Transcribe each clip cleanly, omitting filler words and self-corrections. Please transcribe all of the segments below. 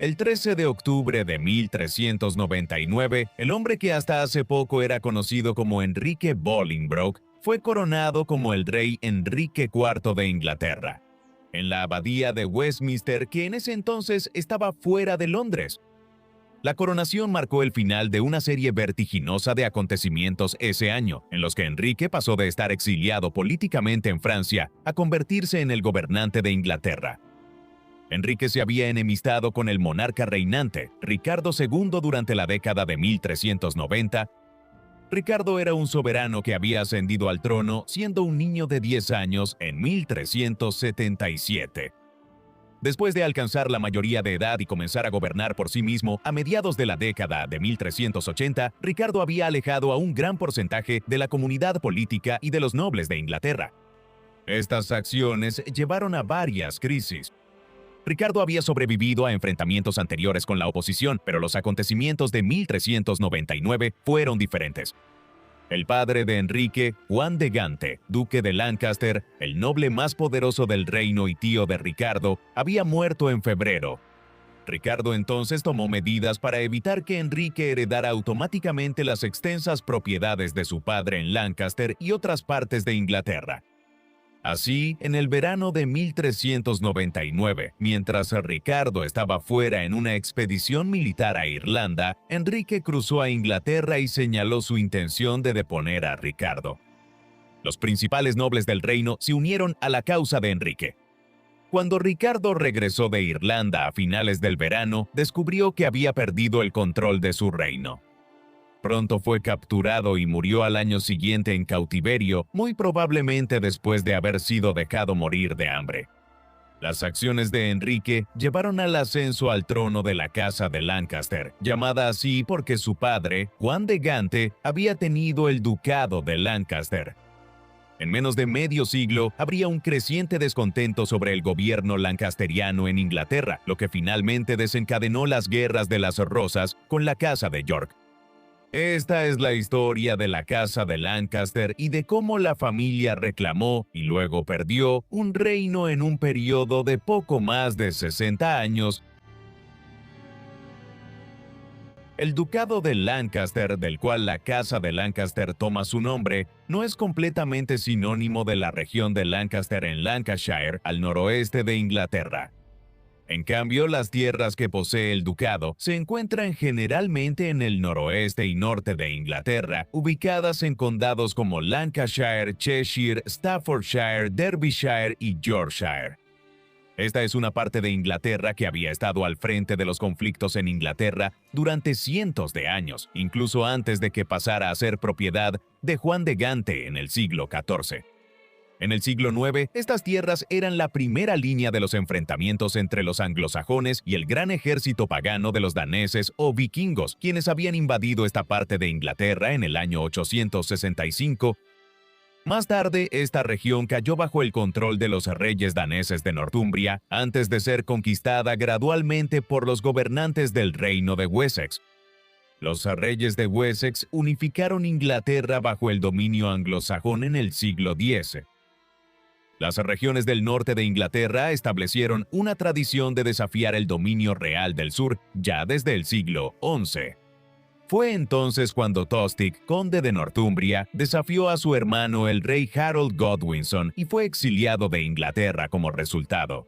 El 13 de octubre de 1399, el hombre que hasta hace poco era conocido como Enrique Bolingbroke fue coronado como el rey Enrique IV de Inglaterra, en la abadía de Westminster, que en ese entonces estaba fuera de Londres. La coronación marcó el final de una serie vertiginosa de acontecimientos ese año, en los que Enrique pasó de estar exiliado políticamente en Francia a convertirse en el gobernante de Inglaterra. Enrique se había enemistado con el monarca reinante, Ricardo II, durante la década de 1390. Ricardo era un soberano que había ascendido al trono siendo un niño de 10 años en 1377. Después de alcanzar la mayoría de edad y comenzar a gobernar por sí mismo, a mediados de la década de 1380, Ricardo había alejado a un gran porcentaje de la comunidad política y de los nobles de Inglaterra. Estas acciones llevaron a varias crisis. Ricardo había sobrevivido a enfrentamientos anteriores con la oposición, pero los acontecimientos de 1399 fueron diferentes. El padre de Enrique, Juan de Gante, duque de Lancaster, el noble más poderoso del reino y tío de Ricardo, había muerto en febrero. Ricardo entonces tomó medidas para evitar que Enrique heredara automáticamente las extensas propiedades de su padre en Lancaster y otras partes de Inglaterra. Así, en el verano de 1399, mientras Ricardo estaba fuera en una expedición militar a Irlanda, Enrique cruzó a Inglaterra y señaló su intención de deponer a Ricardo. Los principales nobles del reino se unieron a la causa de Enrique. Cuando Ricardo regresó de Irlanda a finales del verano, descubrió que había perdido el control de su reino. Pronto fue capturado y murió al año siguiente en cautiverio, muy probablemente después de haber sido dejado morir de hambre. Las acciones de Enrique llevaron al ascenso al trono de la Casa de Lancaster, llamada así porque su padre, Juan de Gante, había tenido el ducado de Lancaster. En menos de medio siglo, habría un creciente descontento sobre el gobierno lancasteriano en Inglaterra, lo que finalmente desencadenó las guerras de las Rosas con la Casa de York. Esta es la historia de la Casa de Lancaster y de cómo la familia reclamó y luego perdió un reino en un periodo de poco más de 60 años. El ducado de Lancaster, del cual la Casa de Lancaster toma su nombre, no es completamente sinónimo de la región de Lancaster en Lancashire, al noroeste de Inglaterra. En cambio, las tierras que posee el ducado se encuentran generalmente en el noroeste y norte de Inglaterra, ubicadas en condados como Lancashire, Cheshire, Staffordshire, Derbyshire y Yorkshire. Esta es una parte de Inglaterra que había estado al frente de los conflictos en Inglaterra durante cientos de años, incluso antes de que pasara a ser propiedad de Juan de Gante en el siglo XIV. En el siglo IX, estas tierras eran la primera línea de los enfrentamientos entre los anglosajones y el gran ejército pagano de los daneses o vikingos, quienes habían invadido esta parte de Inglaterra en el año 865. Más tarde, esta región cayó bajo el control de los reyes daneses de Northumbria, antes de ser conquistada gradualmente por los gobernantes del reino de Wessex. Los reyes de Wessex unificaron Inglaterra bajo el dominio anglosajón en el siglo X. Las regiones del norte de Inglaterra establecieron una tradición de desafiar el dominio real del sur ya desde el siglo XI. Fue entonces cuando Tostig, conde de Northumbria, desafió a su hermano el rey Harold Godwinson y fue exiliado de Inglaterra como resultado.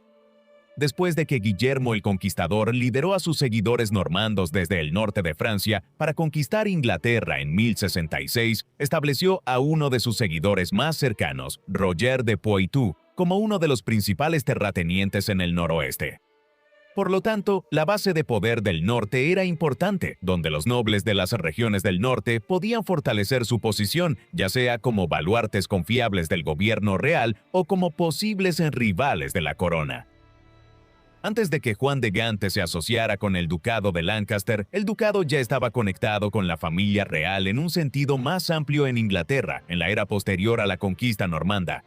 Después de que Guillermo el Conquistador lideró a sus seguidores normandos desde el norte de Francia para conquistar Inglaterra en 1066, estableció a uno de sus seguidores más cercanos, Roger de Poitou, como uno de los principales terratenientes en el noroeste. Por lo tanto, la base de poder del norte era importante, donde los nobles de las regiones del norte podían fortalecer su posición, ya sea como baluartes confiables del gobierno real o como posibles rivales de la corona. Antes de que Juan de Gante se asociara con el ducado de Lancaster, el ducado ya estaba conectado con la familia real en un sentido más amplio en Inglaterra, en la era posterior a la conquista normanda.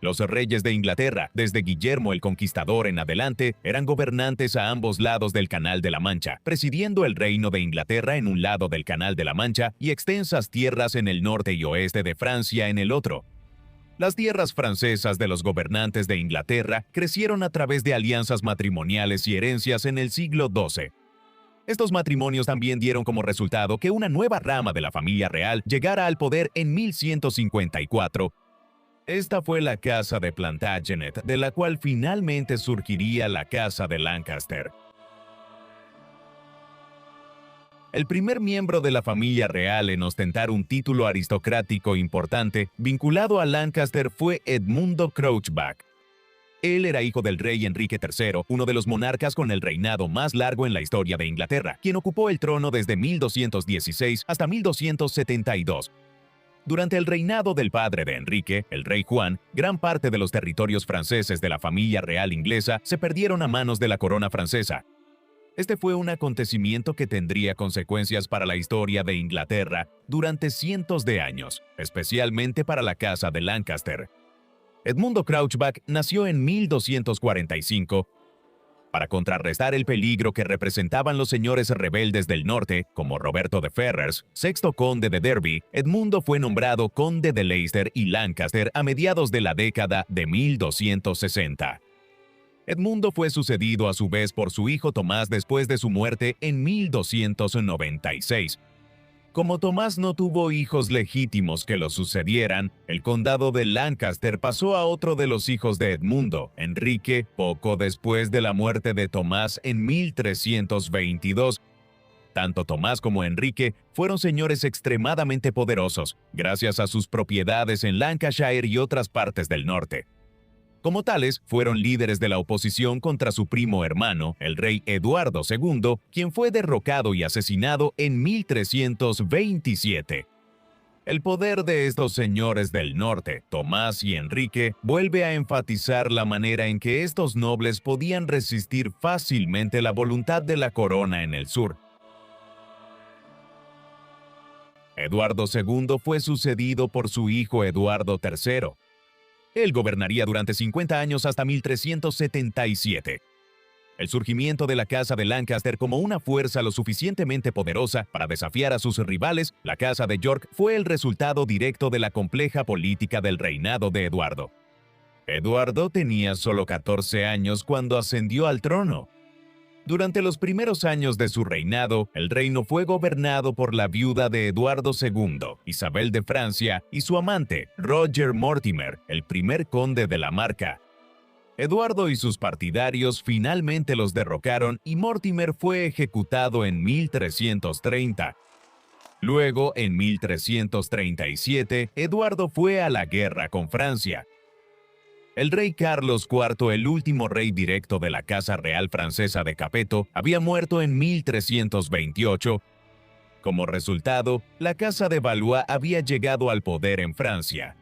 Los reyes de Inglaterra, desde Guillermo el Conquistador en adelante, eran gobernantes a ambos lados del Canal de la Mancha, presidiendo el reino de Inglaterra en un lado del Canal de la Mancha y extensas tierras en el norte y oeste de Francia en el otro. Las tierras francesas de los gobernantes de Inglaterra crecieron a través de alianzas matrimoniales y herencias en el siglo XII. Estos matrimonios también dieron como resultado que una nueva rama de la familia real llegara al poder en 1154. Esta fue la Casa de Plantagenet, de la cual finalmente surgiría la Casa de Lancaster. El primer miembro de la familia real en ostentar un título aristocrático importante vinculado a Lancaster fue Edmundo Crouchback. Él era hijo del rey Enrique III, uno de los monarcas con el reinado más largo en la historia de Inglaterra, quien ocupó el trono desde 1216 hasta 1272. Durante el reinado del padre de Enrique, el rey Juan, gran parte de los territorios franceses de la familia real inglesa se perdieron a manos de la corona francesa. Este fue un acontecimiento que tendría consecuencias para la historia de Inglaterra durante cientos de años, especialmente para la Casa de Lancaster. Edmundo Crouchback nació en 1245. Para contrarrestar el peligro que representaban los señores rebeldes del norte, como Roberto de Ferrers, sexto conde de Derby, Edmundo fue nombrado conde de Leicester y Lancaster a mediados de la década de 1260. Edmundo fue sucedido a su vez por su hijo Tomás después de su muerte en 1296. Como Tomás no tuvo hijos legítimos que lo sucedieran, el condado de Lancaster pasó a otro de los hijos de Edmundo, Enrique, poco después de la muerte de Tomás en 1322. Tanto Tomás como Enrique fueron señores extremadamente poderosos, gracias a sus propiedades en Lancashire y otras partes del norte. Como tales, fueron líderes de la oposición contra su primo hermano, el rey Eduardo II, quien fue derrocado y asesinado en 1327. El poder de estos señores del norte, Tomás y Enrique, vuelve a enfatizar la manera en que estos nobles podían resistir fácilmente la voluntad de la corona en el sur. Eduardo II fue sucedido por su hijo Eduardo III. Él gobernaría durante 50 años hasta 1377. El surgimiento de la Casa de Lancaster como una fuerza lo suficientemente poderosa para desafiar a sus rivales, la Casa de York, fue el resultado directo de la compleja política del reinado de Eduardo. Eduardo tenía solo 14 años cuando ascendió al trono. Durante los primeros años de su reinado, el reino fue gobernado por la viuda de Eduardo II, Isabel de Francia, y su amante, Roger Mortimer, el primer conde de la Marca. Eduardo y sus partidarios finalmente los derrocaron y Mortimer fue ejecutado en 1330. Luego, en 1337, Eduardo fue a la guerra con Francia. El rey Carlos IV, el último rey directo de la Casa Real Francesa de Capeto, había muerto en 1328. Como resultado, la Casa de Valois había llegado al poder en Francia.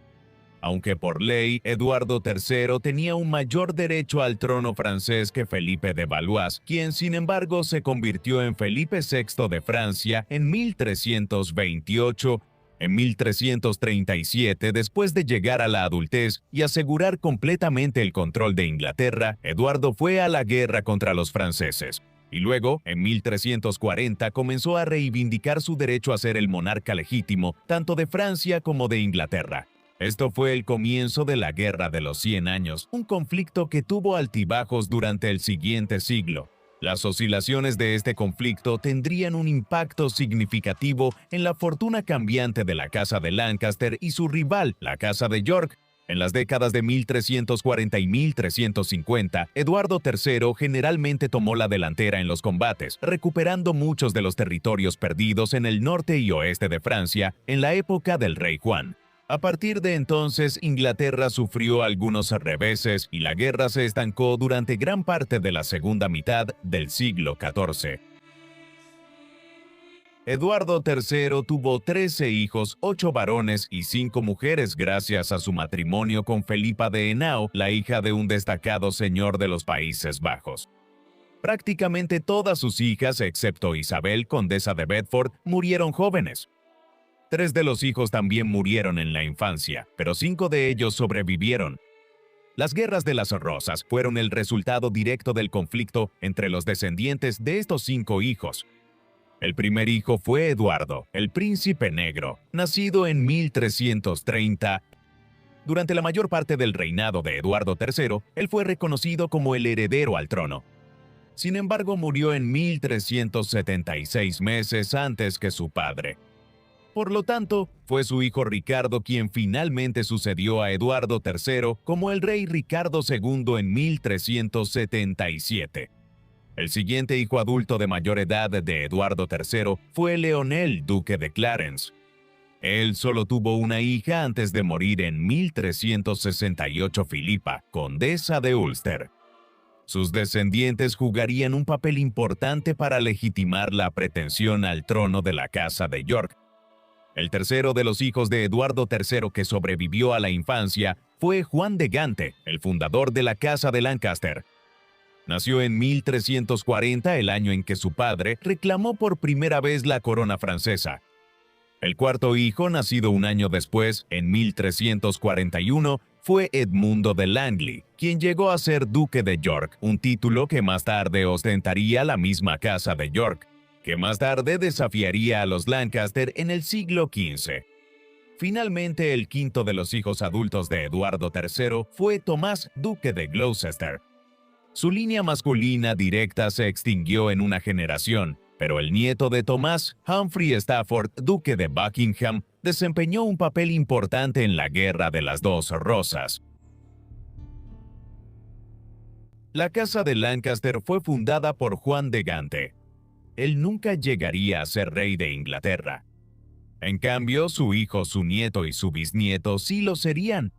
Aunque por ley, Eduardo III tenía un mayor derecho al trono francés que Felipe de Valois, quien sin embargo se convirtió en Felipe VI de Francia en 1328. En 1337, después de llegar a la adultez y asegurar completamente el control de Inglaterra, Eduardo fue a la guerra contra los franceses. Y luego, en 1340, comenzó a reivindicar su derecho a ser el monarca legítimo, tanto de Francia como de Inglaterra. Esto fue el comienzo de la Guerra de los 100 Años, un conflicto que tuvo altibajos durante el siguiente siglo. Las oscilaciones de este conflicto tendrían un impacto significativo en la fortuna cambiante de la Casa de Lancaster y su rival, la Casa de York. En las décadas de 1340 y 1350, Eduardo III generalmente tomó la delantera en los combates, recuperando muchos de los territorios perdidos en el norte y oeste de Francia en la época del rey Juan. A partir de entonces, Inglaterra sufrió algunos reveses y la guerra se estancó durante gran parte de la segunda mitad del siglo XIV. Eduardo III tuvo 13 hijos, 8 varones y 5 mujeres gracias a su matrimonio con Felipa de Henao, la hija de un destacado señor de los Países Bajos. Prácticamente todas sus hijas, excepto Isabel, condesa de Bedford, murieron jóvenes. 3 de los hijos también murieron en la infancia, pero 5 de ellos sobrevivieron. Las guerras de las Rosas fueron el resultado directo del conflicto entre los descendientes de estos 5 hijos. El primer hijo fue Eduardo, el príncipe negro, nacido en 1330. Durante la mayor parte del reinado de Eduardo III, él fue reconocido como el heredero al trono. Sin embargo, murió en 1376 meses antes que su padre. Por lo tanto, fue su hijo Ricardo quien finalmente sucedió a Eduardo III como el rey Ricardo II en 1377. El siguiente hijo adulto de mayor edad de Eduardo III fue Leonel, duque de Clarence. Él solo tuvo una hija antes de morir en 1368, Filipa, condesa de Ulster. Sus descendientes jugarían un papel importante para legitimar la pretensión al trono de la Casa de York. El tercero de los hijos de Eduardo III que sobrevivió a la infancia fue Juan de Gante, el fundador de la Casa de Lancaster. Nació en 1340, el año en que su padre reclamó por primera vez la corona francesa. El cuarto hijo, nacido un año después, en 1341, fue Edmundo de Langley, quien llegó a ser duque de York, un título que más tarde ostentaría la misma Casa de York, que más tarde desafiaría a los Lancaster en el siglo XV. Finalmente, el quinto de los hijos adultos de Eduardo III fue Tomás, duque de Gloucester. Su línea masculina directa se extinguió en una generación, pero el nieto de Tomás, Humphrey Stafford, duque de Buckingham, desempeñó un papel importante en la Guerra de las Dos Rosas. La Casa de Lancaster fue fundada por Juan de Gante. Él nunca llegaría a ser rey de Inglaterra. En cambio, su hijo, su nieto y su bisnieto sí lo serían.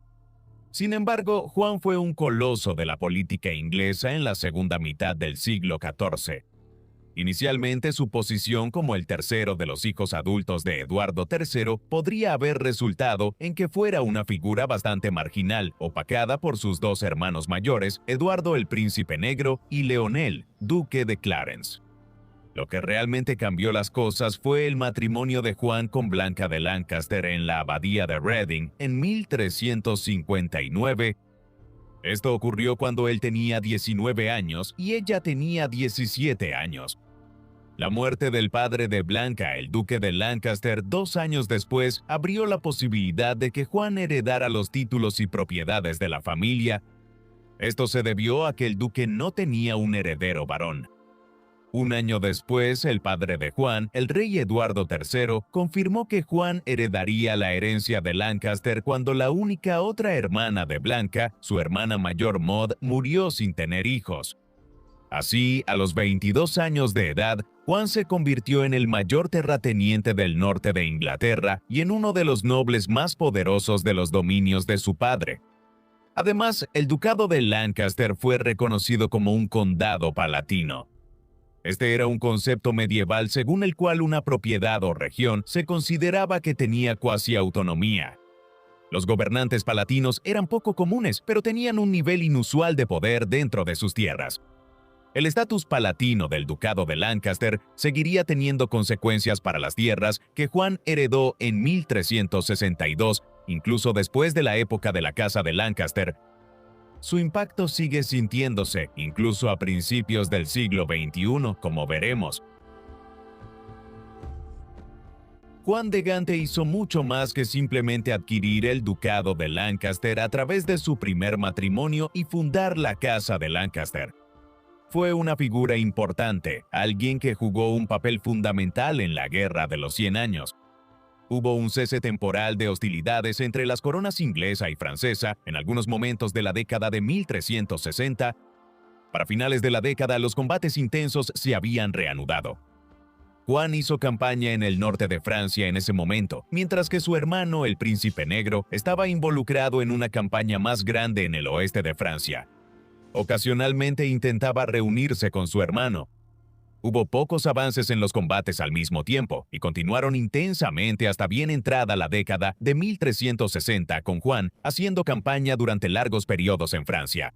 Sin embargo, Juan fue un coloso de la política inglesa en la segunda mitad del siglo XIV. Inicialmente, su posición como el tercero de los hijos adultos de Eduardo III podría haber resultado en que fuera una figura bastante marginal, opacada por sus dos hermanos mayores, Eduardo el Príncipe Negro y Leonel, duque de Clarence. Lo que realmente cambió las cosas fue el matrimonio de Juan con Blanca de Lancaster en la abadía de Reading en 1359. Esto ocurrió cuando él tenía 19 años y ella tenía 17 años. La muerte del padre de Blanca, el duque de Lancaster, 2 años después, abrió la posibilidad de que Juan heredara los títulos y propiedades de la familia. Esto se debió a que el duque no tenía un heredero varón. Un año después, el padre de Juan, el rey Eduardo III, confirmó que Juan heredaría la herencia de Lancaster cuando la única otra hermana de Blanca, su hermana mayor Maud, murió sin tener hijos. Así, a los 22 años de edad, Juan se convirtió en el mayor terrateniente del norte de Inglaterra y en uno de los nobles más poderosos de los dominios de su padre. Además, el ducado de Lancaster fue reconocido como un condado palatino. Este era un concepto medieval según el cual una propiedad o región se consideraba que tenía cuasi autonomía. Los gobernantes palatinos eran poco comunes, pero tenían un nivel inusual de poder dentro de sus tierras. El estatus palatino del ducado de Lancaster seguiría teniendo consecuencias para las tierras que Juan heredó en 1362, incluso después de la época de la Casa de Lancaster. Su impacto sigue sintiéndose, incluso a principios del siglo XXI, como veremos. Juan de Gante hizo mucho más que simplemente adquirir el ducado de Lancaster a través de su primer matrimonio y fundar la Casa de Lancaster. Fue una figura importante, alguien que jugó un papel fundamental en la Guerra de los 100 Años. Hubo un cese temporal de hostilidades entre las coronas inglesa y francesa en algunos momentos de la década de 1360. Para finales de la década, los combates intensos se habían reanudado. Juan hizo campaña en el norte de Francia en ese momento, mientras que su hermano, el Príncipe Negro, estaba involucrado en una campaña más grande en el oeste de Francia. Ocasionalmente intentaba reunirse con su hermano. Hubo pocos avances en los combates al mismo tiempo y continuaron intensamente hasta bien entrada la década de 1360 con Juan haciendo campaña durante largos periodos en Francia.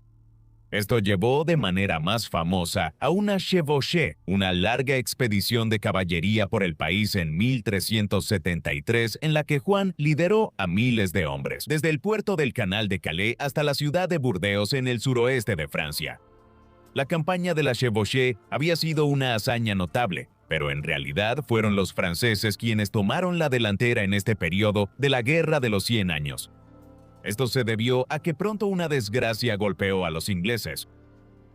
Esto llevó de manera más famosa a una chevauchée, una larga expedición de caballería por el país en 1373 en la que Juan lideró a miles de hombres, desde el puerto del Canal de Calais hasta la ciudad de Burdeos en el suroeste de Francia. La campaña de la chevauchée había sido una hazaña notable, pero en realidad fueron los franceses quienes tomaron la delantera en este periodo de la Guerra de los 100 Años. Esto se debió a que pronto una desgracia golpeó a los ingleses.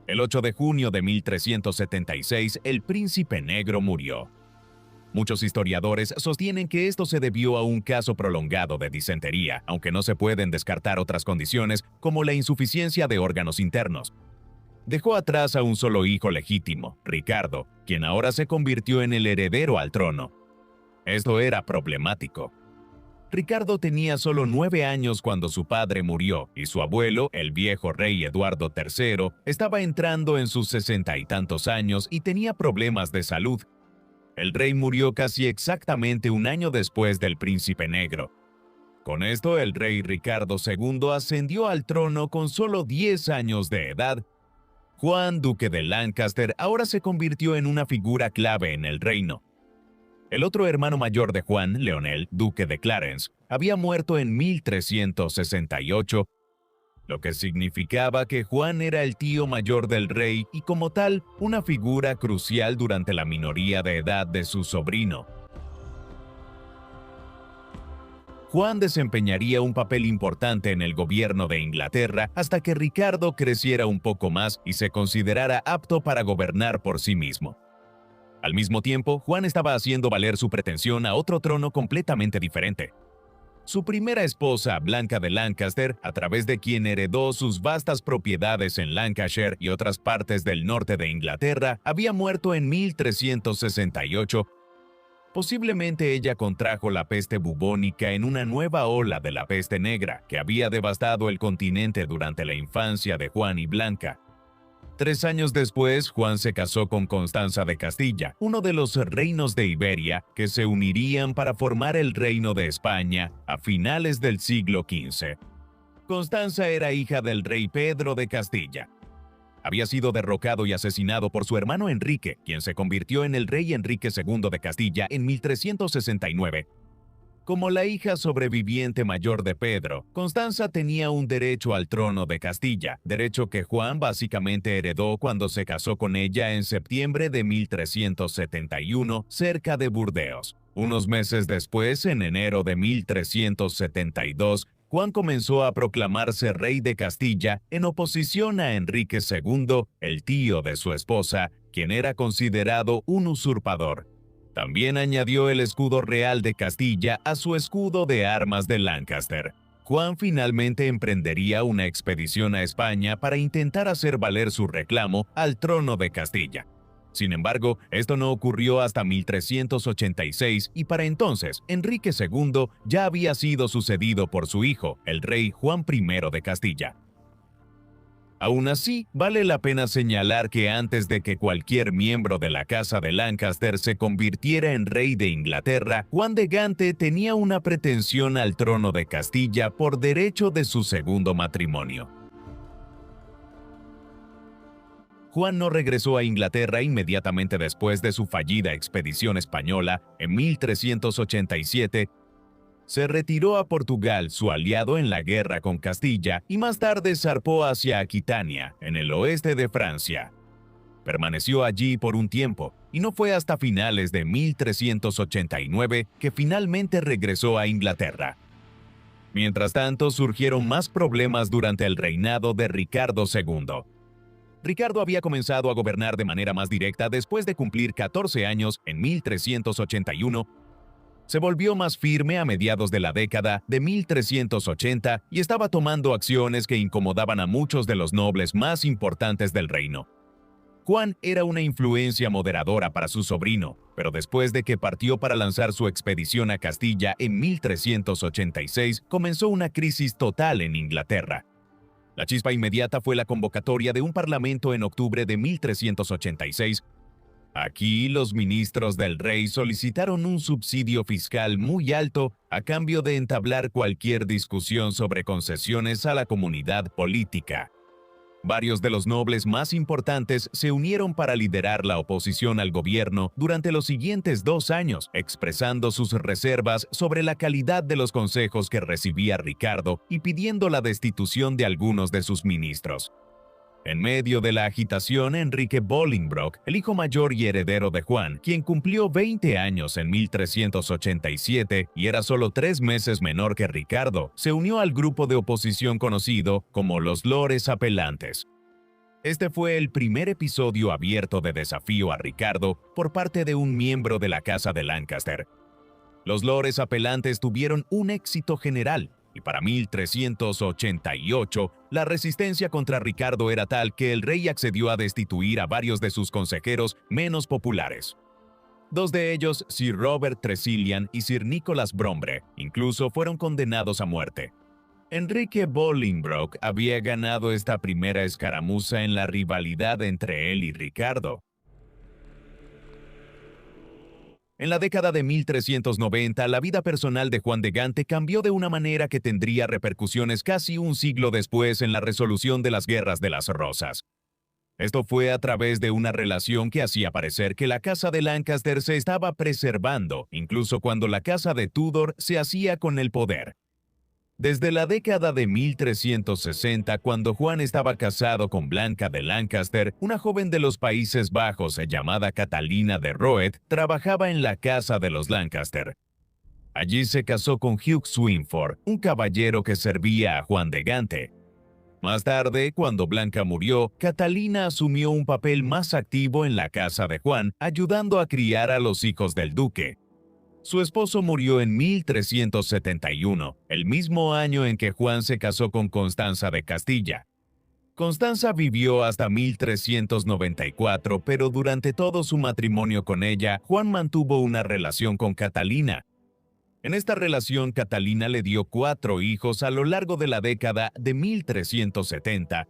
El 8 de junio de 1376, el príncipe negro murió. Muchos historiadores sostienen que esto se debió a un caso prolongado de disentería, aunque no se pueden descartar otras condiciones como la insuficiencia de órganos internos. Dejó atrás a un solo hijo legítimo, Ricardo, quien ahora se convirtió en el heredero al trono. Esto era problemático. Ricardo tenía solo 9 años cuando su padre murió y su abuelo, el viejo rey Eduardo III, estaba entrando en sus 60 y tantos años y tenía problemas de salud. El rey murió casi exactamente un año después del príncipe negro. Con esto, el rey Ricardo II ascendió al trono con solo 10 años de edad. Juan, duque de Lancaster, ahora se convirtió en una figura clave en el reino. El otro hermano mayor de Juan, Leonel, duque de Clarence, había muerto en 1368, lo que significaba que Juan era el tío mayor del rey y como tal, una figura crucial durante la minoría de edad de su sobrino. Juan desempeñaría un papel importante en el gobierno de Inglaterra hasta que Ricardo creciera un poco más y se considerara apto para gobernar por sí mismo. Al mismo tiempo, Juan estaba haciendo valer su pretensión a otro trono completamente diferente. Su primera esposa, Blanca de Lancaster, a través de quien heredó sus vastas propiedades en Lancashire y otras partes del norte de Inglaterra, había muerto en 1368. Posiblemente ella contrajo la peste bubónica en una nueva ola de la peste negra que había devastado el continente durante la infancia de Juan y Blanca. 3 años después, Juan se casó con Constanza de Castilla, uno de los reinos de Iberia que se unirían para formar el Reino de España a finales del siglo XV. Constanza era hija del rey Pedro de Castilla. Había sido derrocado y asesinado por su hermano Enrique, quien se convirtió en el rey Enrique II de Castilla en 1369. Como la hija sobreviviente mayor de Pedro, Constanza tenía un derecho al trono de Castilla, derecho que Juan básicamente heredó cuando se casó con ella en septiembre de 1371 cerca de Burdeos. Unos meses después, en enero de 1372, Juan comenzó a proclamarse rey de Castilla en oposición a Enrique II, el tío de su esposa, quien era considerado un usurpador. También añadió el escudo real de Castilla a su escudo de armas de Lancaster. Juan finalmente emprendería una expedición a España para intentar hacer valer su reclamo al trono de Castilla. Sin embargo, esto no ocurrió hasta 1386 y para entonces Enrique II ya había sido sucedido por su hijo, el rey Juan I de Castilla. Aún así, vale la pena señalar que antes de que cualquier miembro de la Casa de Lancaster se convirtiera en rey de Inglaterra, Juan de Gante tenía una pretensión al trono de Castilla por derecho de su segundo matrimonio. Juan no regresó a Inglaterra inmediatamente después de su fallida expedición española en 1387. Se retiró a Portugal, su aliado en la guerra con Castilla, y más tarde zarpó hacia Aquitania, en el oeste de Francia. Permaneció allí por un tiempo, y no fue hasta finales de 1389 que finalmente regresó a Inglaterra. Mientras tanto, surgieron más problemas durante el reinado de Ricardo II. Ricardo había comenzado a gobernar de manera más directa después de cumplir 14 años en 1381. Se volvió más firme a mediados de la década de 1380 y estaba tomando acciones que incomodaban a muchos de los nobles más importantes del reino. Juan era una influencia moderadora para su sobrino, pero después de que partió para lanzar su expedición a Castilla en 1386, comenzó una crisis total en Inglaterra. La chispa inmediata fue la convocatoria de un parlamento en octubre de 1386. Aquí, los ministros del rey solicitaron un subsidio fiscal muy alto a cambio de entablar cualquier discusión sobre concesiones a la comunidad política. Varios de los nobles más importantes se unieron para liderar la oposición al gobierno durante los siguientes 2 años, expresando sus reservas sobre la calidad de los consejos que recibía Ricardo y pidiendo la destitución de algunos de sus ministros. En medio de la agitación, Enrique Bolingbroke, el hijo mayor y heredero de Juan, quien cumplió 20 años en 1387 y era solo 3 meses menor que Ricardo, se unió al grupo de oposición conocido como los Lores Apelantes. Este fue el primer episodio abierto de desafío a Ricardo por parte de un miembro de la Casa de Lancaster. Los Lores Apelantes tuvieron un éxito general, y para 1388, la resistencia contra Ricardo era tal que el rey accedió a destituir a varios de sus consejeros menos populares. 2 de ellos, Sir Robert Tressilian y Sir Nicholas Brombre, incluso fueron condenados a muerte. Enrique Bolingbroke había ganado esta primera escaramuza en la rivalidad entre él y Ricardo. En la década de 1390, la vida personal de Juan de Gante cambió de una manera que tendría repercusiones casi un siglo después en la resolución de las Guerras de las Rosas. Esto fue a través de una relación que hacía parecer que la Casa de Lancaster se estaba preservando, incluso cuando la Casa de Tudor se hacía con el poder. Desde la década de 1360, cuando Juan estaba casado con Blanca de Lancaster, una joven de los Países Bajos llamada Catalina de Roet trabajaba en la casa de los Lancaster. Allí se casó con Hugh Swynford, un caballero que servía a Juan de Gante. Más tarde, cuando Blanca murió, Catalina asumió un papel más activo en la casa de Juan, ayudando a criar a los hijos del duque. Su esposo murió en 1371, el mismo año en que Juan se casó con Constanza de Castilla. Constanza vivió hasta 1394, pero durante todo su matrimonio con ella, Juan mantuvo una relación con Catalina. En esta relación, Catalina le dio 4 hijos a lo largo de la década de 1370.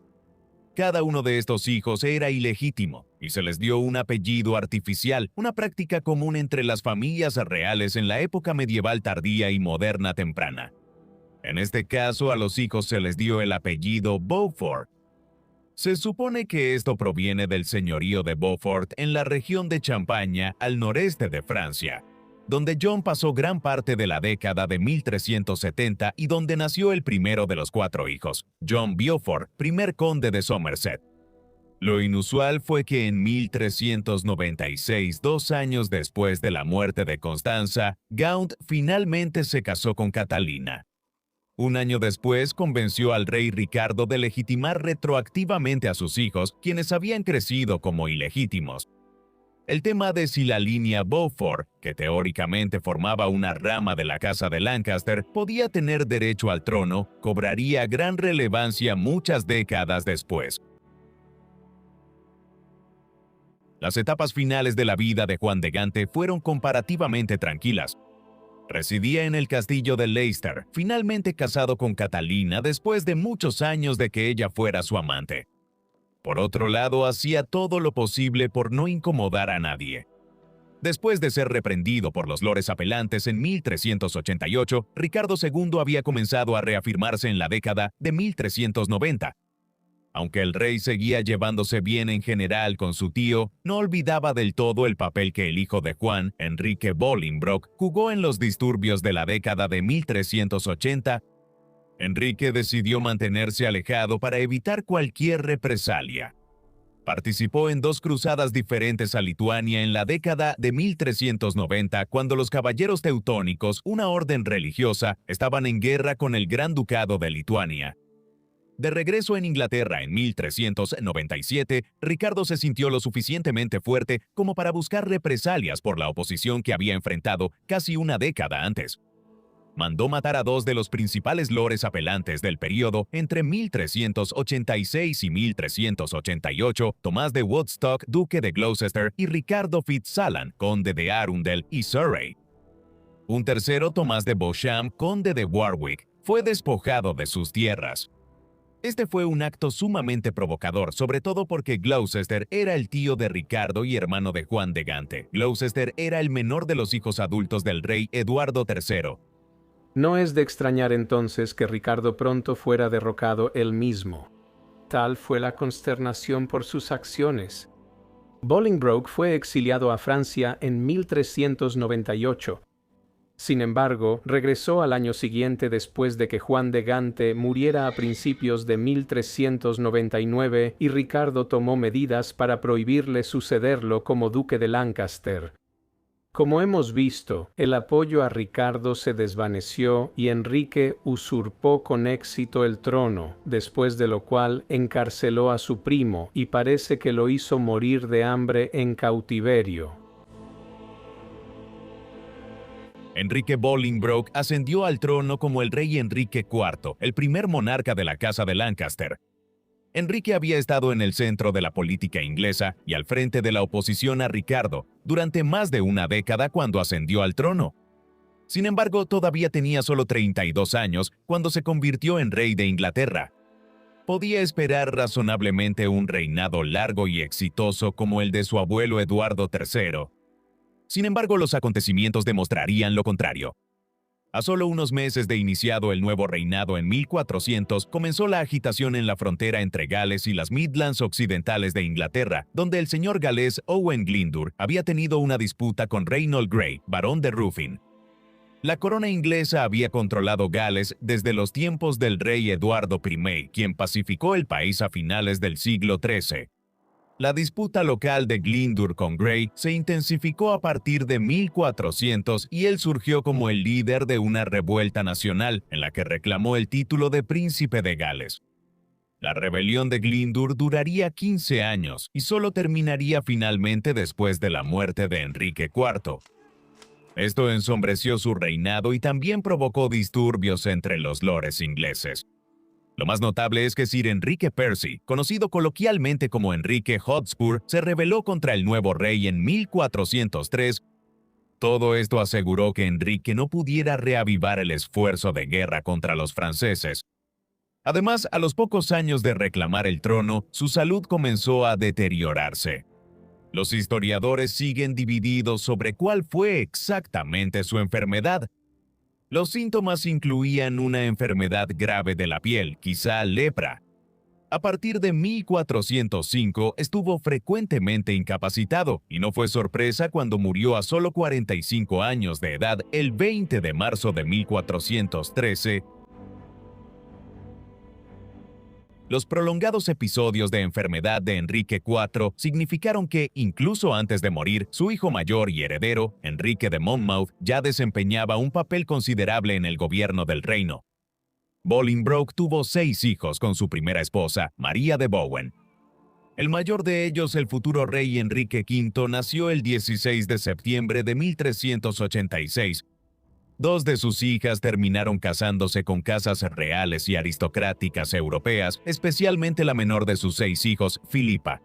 Cada uno de estos hijos era ilegítimo y se les dio un apellido artificial, una práctica común entre las familias reales en la época medieval tardía y moderna temprana. En este caso, a los hijos se les dio el apellido Beaufort. Se supone que esto proviene del señorío de Beaufort en la región de Champaña, al noreste de Francia, donde John pasó gran parte de la década de 1370 y donde nació el primero de los 4 hijos, John Beaufort, primer conde de Somerset. Lo inusual fue que en 1396, 2 años después de la muerte de Constanza, Gaunt finalmente se casó con Catalina. Un año después convenció al rey Ricardo de legitimar retroactivamente a sus hijos, quienes habían crecido como ilegítimos. El tema de si la línea Beaufort, que teóricamente formaba una rama de la Casa de Lancaster, podía tener derecho al trono, cobraría gran relevancia muchas décadas después. Las etapas finales de la vida de Juan de Gante fueron comparativamente tranquilas. Residía en el castillo de Leicester, finalmente casado con Catalina después de muchos años de que ella fuera su amante. Por otro lado, hacía todo lo posible por no incomodar a nadie. Después de ser reprendido por los Lores Apelantes en 1388, Ricardo II había comenzado a reafirmarse en la década de 1390. Aunque el rey seguía llevándose bien en general con su tío, no olvidaba del todo el papel que el hijo de Juan, Enrique Bolingbroke, jugó en los disturbios de la década de 1380. Enrique decidió mantenerse alejado para evitar cualquier represalia. Participó en 2 cruzadas diferentes a Lituania en la década de 1390, cuando los caballeros teutónicos, una orden religiosa, estaban en guerra con el Gran Ducado de Lituania. De regreso en Inglaterra en 1397, Ricardo se sintió lo suficientemente fuerte como para buscar represalias por la oposición que había enfrentado casi una década antes. Mandó matar a 2 de los principales lores apelantes del período entre 1386 y 1388, Tomás de Woodstock, duque de Gloucester, y Ricardo Fitzalan, conde de Arundel y Surrey. Un tercero, Tomás de Beauchamp, conde de Warwick, fue despojado de sus tierras. Este fue un acto sumamente provocador, sobre todo porque Gloucester era el tío de Ricardo y hermano de Juan de Gante. Gloucester era el menor de los hijos adultos del rey Eduardo III. No es de extrañar entonces que Ricardo pronto fuera derrocado él mismo. Tal fue la consternación por sus acciones. Bolingbroke fue exiliado a Francia en 1398. Sin embargo, regresó al año siguiente después de que Juan de Gante muriera a principios de 1399 y Ricardo tomó medidas para prohibirle sucederlo como duque de Lancaster. Como hemos visto, el apoyo a Ricardo se desvaneció y Enrique usurpó con éxito el trono, después de lo cual encarceló a su primo y parece que lo hizo morir de hambre en cautiverio. Enrique Bolingbroke ascendió al trono como el rey Enrique IV, el primer monarca de la Casa de Lancaster. Enrique había estado en el centro de la política inglesa y al frente de la oposición a Ricardo durante más de una década cuando ascendió al trono. Sin embargo, todavía tenía solo 32 años cuando se convirtió en rey de Inglaterra. Podía esperar razonablemente un reinado largo y exitoso como el de su abuelo Eduardo III. Sin embargo, los acontecimientos demostrarían lo contrario. A solo unos meses de iniciado el nuevo reinado en 1400, comenzó la agitación en la frontera entre Gales y las Midlands occidentales de Inglaterra, donde el señor galés Owen Glyndŵr había tenido una disputa con Reynold Grey, barón de Ruffin. La corona inglesa había controlado Gales desde los tiempos del rey Eduardo I, quien pacificó el país a finales del siglo XIII. La disputa local de Glyndŵr con Grey se intensificó a partir de 1400 y él surgió como el líder de una revuelta nacional en la que reclamó el título de príncipe de Gales. La rebelión de Glyndŵr duraría 15 años y solo terminaría finalmente después de la muerte de Enrique IV. Esto ensombreció su reinado y también provocó disturbios entre los lores ingleses. Lo más notable es que Sir Enrique Percy, conocido coloquialmente como Enrique Hotspur, se rebeló contra el nuevo rey en 1403. Todo esto aseguró que Enrique no pudiera reavivar el esfuerzo de guerra contra los franceses. Además, a los pocos años de reclamar el trono, su salud comenzó a deteriorarse. Los historiadores siguen divididos sobre cuál fue exactamente su enfermedad. Los síntomas incluían una enfermedad grave de la piel, quizá lepra. A partir de 1405 estuvo frecuentemente incapacitado y no fue sorpresa cuando murió a solo 45 años de edad el 20 de marzo de 1413. Los prolongados episodios de enfermedad de Enrique IV significaron que, incluso antes de morir, su hijo mayor y heredero, Enrique de Monmouth, ya desempeñaba un papel considerable en el gobierno del reino. Bolingbroke tuvo 6 hijos con su primera esposa, María de Bowen. El mayor de ellos, el futuro rey Enrique V, nació el 16 de septiembre de 1386. 2 de sus hijas terminaron casándose con casas reales y aristocráticas europeas, especialmente la menor de sus 6 hijos, Filipa.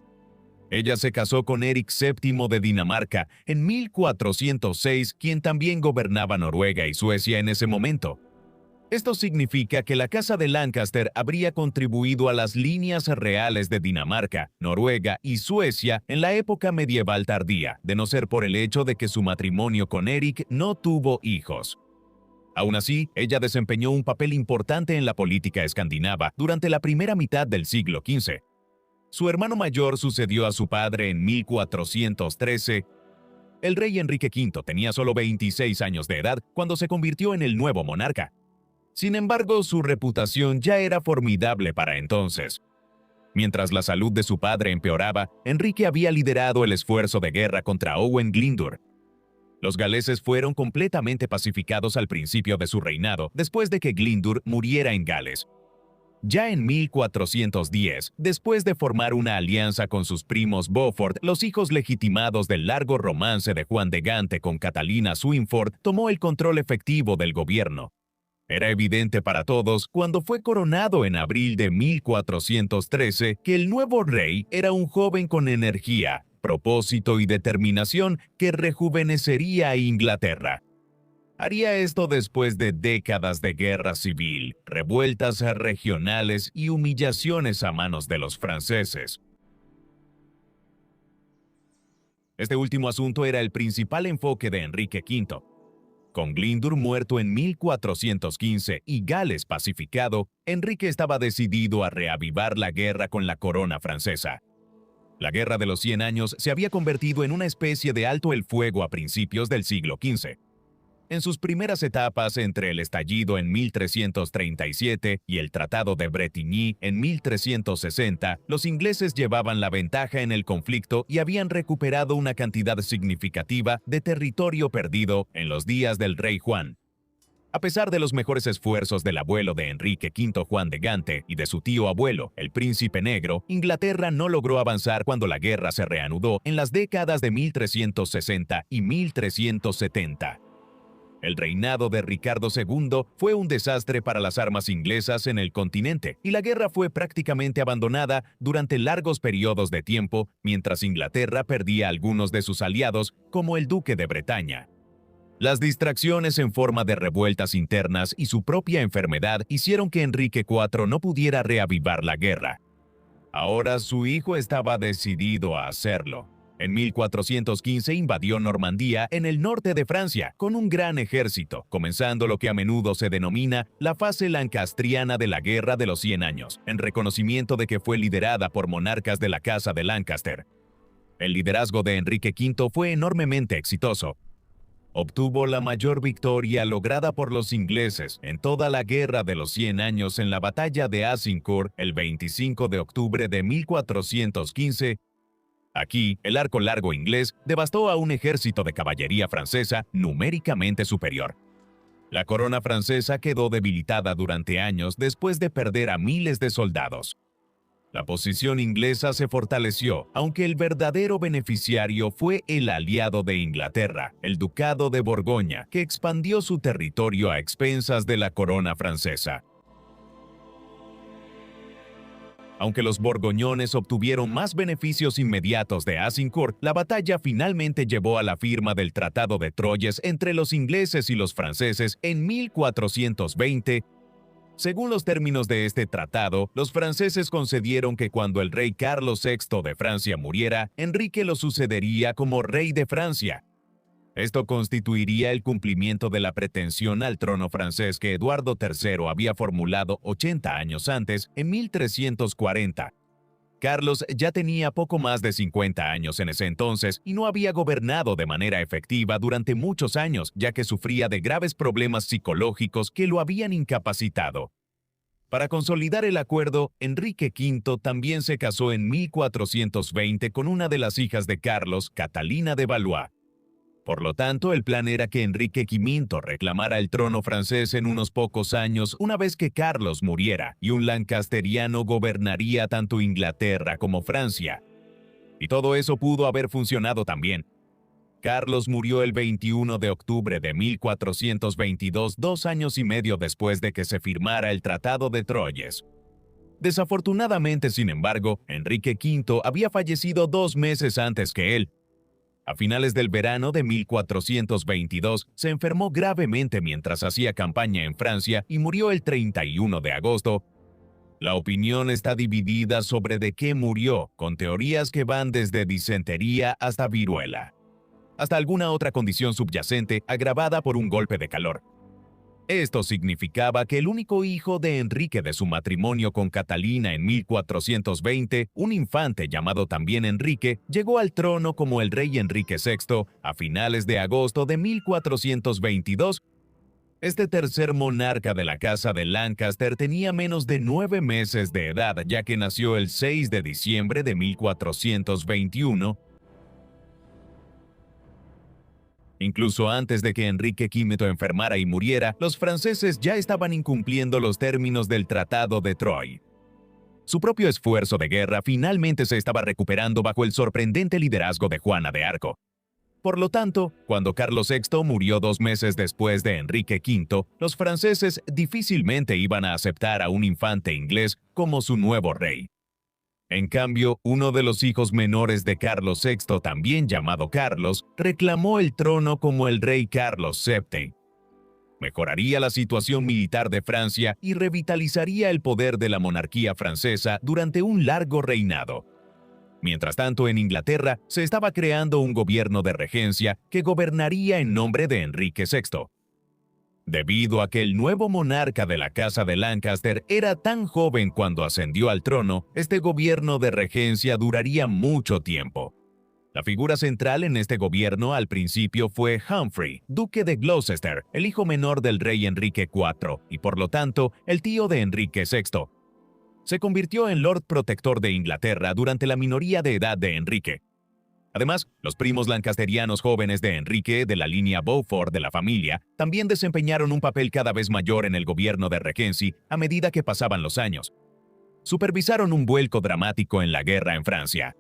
Ella se casó con Eric VII de Dinamarca en 1406, quien también gobernaba Noruega y Suecia en ese momento. Esto significa que la Casa de Lancaster habría contribuido a las líneas reales de Dinamarca, Noruega y Suecia en la época medieval tardía, de no ser por el hecho de que su matrimonio con Eric no tuvo hijos. Aún así, ella desempeñó un papel importante en la política escandinava durante la primera mitad del siglo XV. Su hermano mayor sucedió a su padre en 1413. El rey Enrique V tenía solo 26 años de edad cuando se convirtió en el nuevo monarca. Sin embargo, su reputación ya era formidable para entonces. Mientras la salud de su padre empeoraba, Enrique había liderado el esfuerzo de guerra contra Owen Glyndŵr. Los galeses fueron completamente pacificados al principio de su reinado, después de que Glyndŵr muriera en Gales. Ya en 1410, después de formar una alianza con sus primos Beaufort, los hijos legitimados del largo romance de Juan de Gante con Catalina Swynford, tomó el control efectivo del gobierno. Era evidente para todos, cuando fue coronado en abril de 1413, que el nuevo rey era un joven con energía, propósito y determinación que rejuvenecería a Inglaterra. Haría esto después de décadas de guerra civil, revueltas regionales y humillaciones a manos de los franceses. Este último asunto era el principal enfoque de Enrique V. Con Glyndŵr muerto en 1415 y Gales pacificado, Enrique estaba decidido a reavivar la guerra con la corona francesa. La Guerra de los 100 Años se había convertido en una especie de alto el fuego a principios del siglo XV. En sus primeras etapas entre el estallido en 1337 y el Tratado de Bretigny en 1360, los ingleses llevaban la ventaja en el conflicto y habían recuperado una cantidad significativa de territorio perdido en los días del rey Juan. A pesar de los mejores esfuerzos del abuelo de Enrique V Juan de Gante y de su tío abuelo, el Príncipe Negro, Inglaterra no logró avanzar cuando la guerra se reanudó en las décadas de 1360 y 1370. El reinado de Ricardo II fue un desastre para las armas inglesas en el continente y la guerra fue prácticamente abandonada durante largos periodos de tiempo mientras Inglaterra perdía algunos de sus aliados como el Duque de Bretaña. Las distracciones en forma de revueltas internas y su propia enfermedad hicieron que Enrique IV no pudiera reavivar la guerra. Ahora su hijo estaba decidido a hacerlo. En 1415 invadió Normandía en el norte de Francia con un gran ejército, comenzando lo que a menudo se denomina la fase lancastriana de la Guerra de los 100 años, en reconocimiento de que fue liderada por monarcas de la Casa de Lancaster. El liderazgo de Enrique V fue enormemente exitoso. Obtuvo la mayor victoria lograda por los ingleses en toda la Guerra de los 100 años en la batalla de Azincourt el 25 de octubre de 1415. Aquí, el arco largo inglés devastó a un ejército de caballería francesa numéricamente superior. La corona francesa quedó debilitada durante años después de perder a miles de soldados. La posición inglesa se fortaleció, aunque el verdadero beneficiario fue el aliado de Inglaterra, el Ducado de Borgoña, que expandió su territorio a expensas de la corona francesa. Aunque los borgoñones obtuvieron más beneficios inmediatos de Azincourt, la batalla finalmente llevó a la firma del Tratado de Troyes entre los ingleses y los franceses en 1420. Según los términos de este tratado, los franceses concedieron que cuando el rey Carlos VI de Francia muriera, Enrique lo sucedería como rey de Francia. Esto constituiría el cumplimiento de la pretensión al trono francés que Eduardo III había formulado 80 años antes, en 1340. Carlos ya tenía poco más de 50 años en ese entonces y no había gobernado de manera efectiva durante muchos años, ya que sufría de graves problemas psicológicos que lo habían incapacitado. Para consolidar el acuerdo, Enrique V también se casó en 1420 con una de las hijas de Carlos, Catalina de Valois. Por lo tanto, el plan era que Enrique V reclamara el trono francés en unos pocos años una vez que Carlos muriera, y un lancasteriano gobernaría tanto Inglaterra como Francia. Y todo eso pudo haber funcionado también. Carlos murió el 21 de octubre de 1422, 2 años y medio después de que se firmara el Tratado de Troyes. Desafortunadamente, sin embargo, Enrique V había fallecido 2 meses antes que él. A finales del verano de 1422, se enfermó gravemente mientras hacía campaña en Francia y murió el 31 de agosto. La opinión está dividida sobre de qué murió, con teorías que van desde disentería hasta viruela, hasta alguna otra condición subyacente agravada por un golpe de calor. Esto significaba que el único hijo de Enrique de su matrimonio con Catalina en 1420, un infante llamado también Enrique, llegó al trono como el rey Enrique VI a finales de agosto de 1422. Este tercer monarca de la Casa de Lancaster tenía menos de 9 meses de edad, ya que nació el 6 de diciembre de 1421. Incluso antes de que Enrique V enfermara y muriera, los franceses ya estaban incumpliendo los términos del Tratado de Troyes. Su propio esfuerzo de guerra finalmente se estaba recuperando bajo el sorprendente liderazgo de Juana de Arco. Por lo tanto, cuando Carlos VI murió 2 meses después de Enrique V, los franceses difícilmente iban a aceptar a un infante inglés como su nuevo rey. En cambio, uno de los hijos menores de Carlos VI, también llamado Carlos, reclamó el trono como el rey Carlos VII. Mejoraría la situación militar de Francia y revitalizaría el poder de la monarquía francesa durante un largo reinado. Mientras tanto, en Inglaterra se estaba creando un gobierno de regencia que gobernaría en nombre de Enrique VI. Debido a que el nuevo monarca de la Casa de Lancaster era tan joven cuando ascendió al trono, este gobierno de regencia duraría mucho tiempo. La figura central en este gobierno al principio fue Humphrey, duque de Gloucester, el hijo menor del rey Enrique IV y por lo tanto el tío de Enrique VI. Se convirtió en Lord Protector de Inglaterra durante la minoría de edad de Enrique. Además, los primos lancasterianos jóvenes de Enrique, de la línea Beaufort de la familia, también desempeñaron un papel cada vez mayor en el gobierno de Regency a medida que pasaban los años. Supervisaron un vuelco dramático en la guerra en Francia.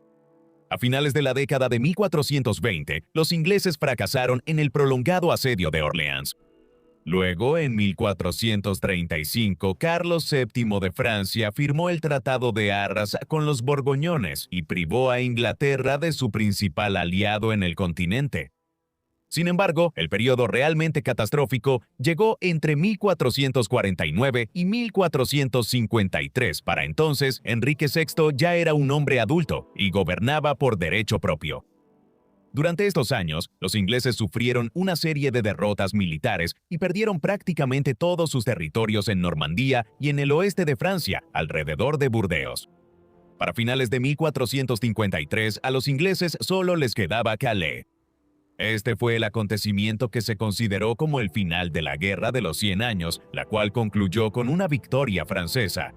A finales de la década de 1420, los ingleses fracasaron en el prolongado asedio de Orleans. Luego, en 1435, Carlos VII de Francia firmó el Tratado de Arras con los borgoñones y privó a Inglaterra de su principal aliado en el continente. Sin embargo, el periodo realmente catastrófico llegó entre 1449 y 1453. Para entonces, Enrique VI ya era un hombre adulto y gobernaba por derecho propio. Durante estos años, los ingleses sufrieron una serie de derrotas militares y perdieron prácticamente todos sus territorios en Normandía y en el oeste de Francia, alrededor de Burdeos. Para finales de 1453, a los ingleses solo les quedaba Calais. Este fue el acontecimiento que se consideró como el final de la Guerra de los 100 Años, la cual concluyó con una victoria francesa.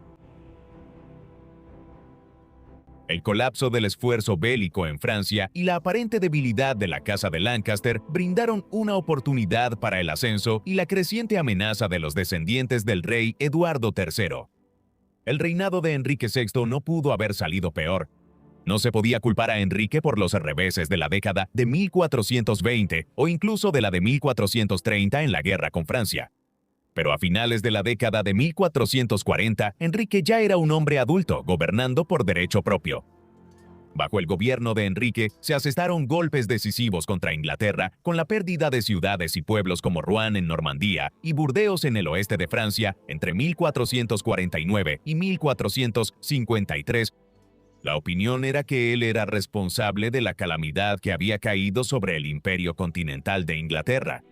El colapso del esfuerzo bélico en Francia y la aparente debilidad de la Casa de Lancaster brindaron una oportunidad para el ascenso y la creciente amenaza de los descendientes del rey Eduardo III. El reinado de Enrique VI no pudo haber salido peor. No se podía culpar a Enrique por los reveses de la década de 1420 o incluso de la de 1430 en la guerra con Francia. Pero a finales de la década de 1440, Enrique ya era un hombre adulto, gobernando por derecho propio. Bajo el gobierno de Enrique, se asestaron golpes decisivos contra Inglaterra, con la pérdida de ciudades y pueblos como Rouen en Normandía y Burdeos en el oeste de Francia entre 1449 y 1453. La opinión era que él era responsable de la calamidad que había caído sobre el imperio continental de Inglaterra.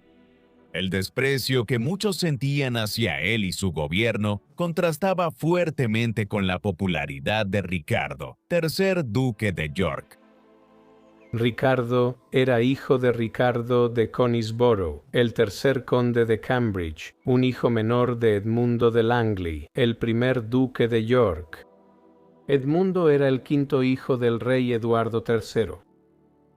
El desprecio que muchos sentían hacia él y su gobierno contrastaba fuertemente con la popularidad de Ricardo, tercer duque de York. Ricardo era hijo de Ricardo de Conisbrough, el tercer conde de Cambridge, un hijo menor de Edmundo de Langley, el primer duque de York. Edmundo era el quinto hijo del rey Eduardo III.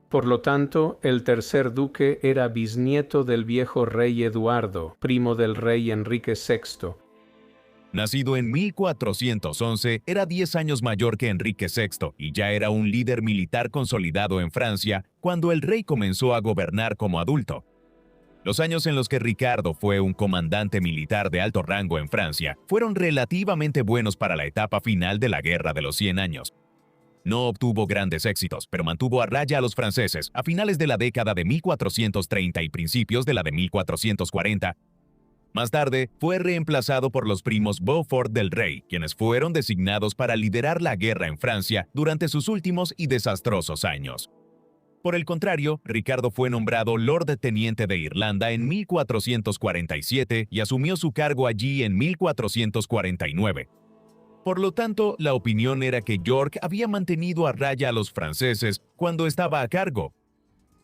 Por lo tanto, el tercer duque era bisnieto del viejo rey Eduardo, primo del rey Enrique VI. Nacido en 1411, era 10 años mayor que Enrique VI y ya era un líder militar consolidado en Francia cuando el rey comenzó a gobernar como adulto. Los años en los que Ricardo fue un comandante militar de alto rango en Francia fueron relativamente buenos para la etapa final de la Guerra de los 100 Años. No obtuvo grandes éxitos, pero mantuvo a raya a los franceses a finales de la década de 1430 y principios de la de 1440. Más tarde, fue reemplazado por los primos Beaufort del rey, quienes fueron designados para liderar la guerra en Francia durante sus últimos y desastrosos años. Por el contrario, Ricardo fue nombrado Lord Teniente de Irlanda en 1447 y asumió su cargo allí en 1449. Por lo tanto, la opinión era que York había mantenido a raya a los franceses cuando estaba a cargo.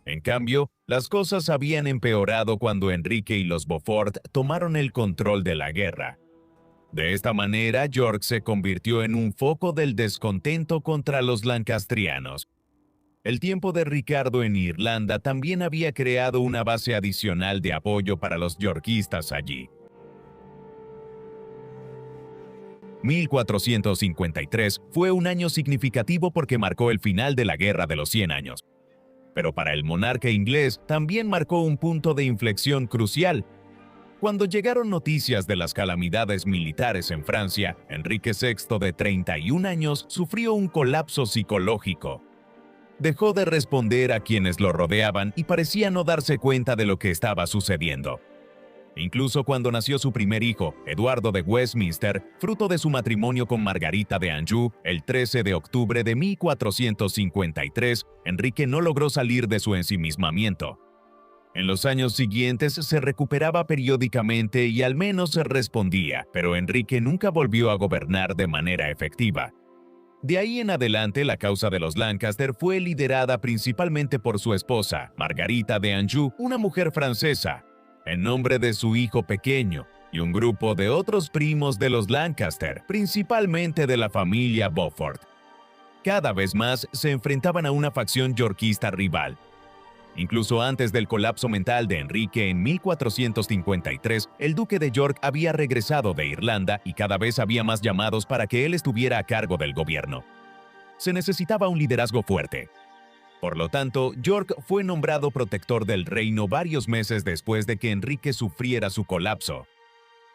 En cambio, las cosas habían empeorado cuando Enrique y los Beaufort tomaron el control de la guerra. De esta manera, York se convirtió en un foco del descontento contra los lancastrianos. El tiempo de Ricardo en Irlanda también había creado una base adicional de apoyo para los yorkistas allí. 1453 fue un año significativo porque marcó el final de la Guerra de los 100 Años. Pero para el monarca inglés también marcó un punto de inflexión crucial. Cuando llegaron noticias de las calamidades militares en Francia, Enrique VI de 31 años sufrió un colapso psicológico. Dejó de responder a quienes lo rodeaban y parecía no darse cuenta de lo que estaba sucediendo. Incluso cuando nació su primer hijo, Eduardo de Westminster, fruto de su matrimonio con Margarita de Anjou, el 13 de octubre de 1453, Enrique no logró salir de su ensimismamiento. En los años siguientes se recuperaba periódicamente y al menos respondía, pero Enrique nunca volvió a gobernar de manera efectiva. De ahí en adelante, la causa de los Lancaster fue liderada principalmente por su esposa, Margarita de Anjou, una mujer francesa, en nombre de su hijo pequeño, y un grupo de otros primos de los Lancaster, principalmente de la familia Beaufort. Cada vez más se enfrentaban a una facción yorkista rival. Incluso antes del colapso mental de Enrique en 1453, el duque de York había regresado de Irlanda y cada vez había más llamados para que él estuviera a cargo del gobierno. Se necesitaba un liderazgo fuerte. Por lo tanto, York fue nombrado protector del reino varios meses después de que Enrique sufriera su colapso.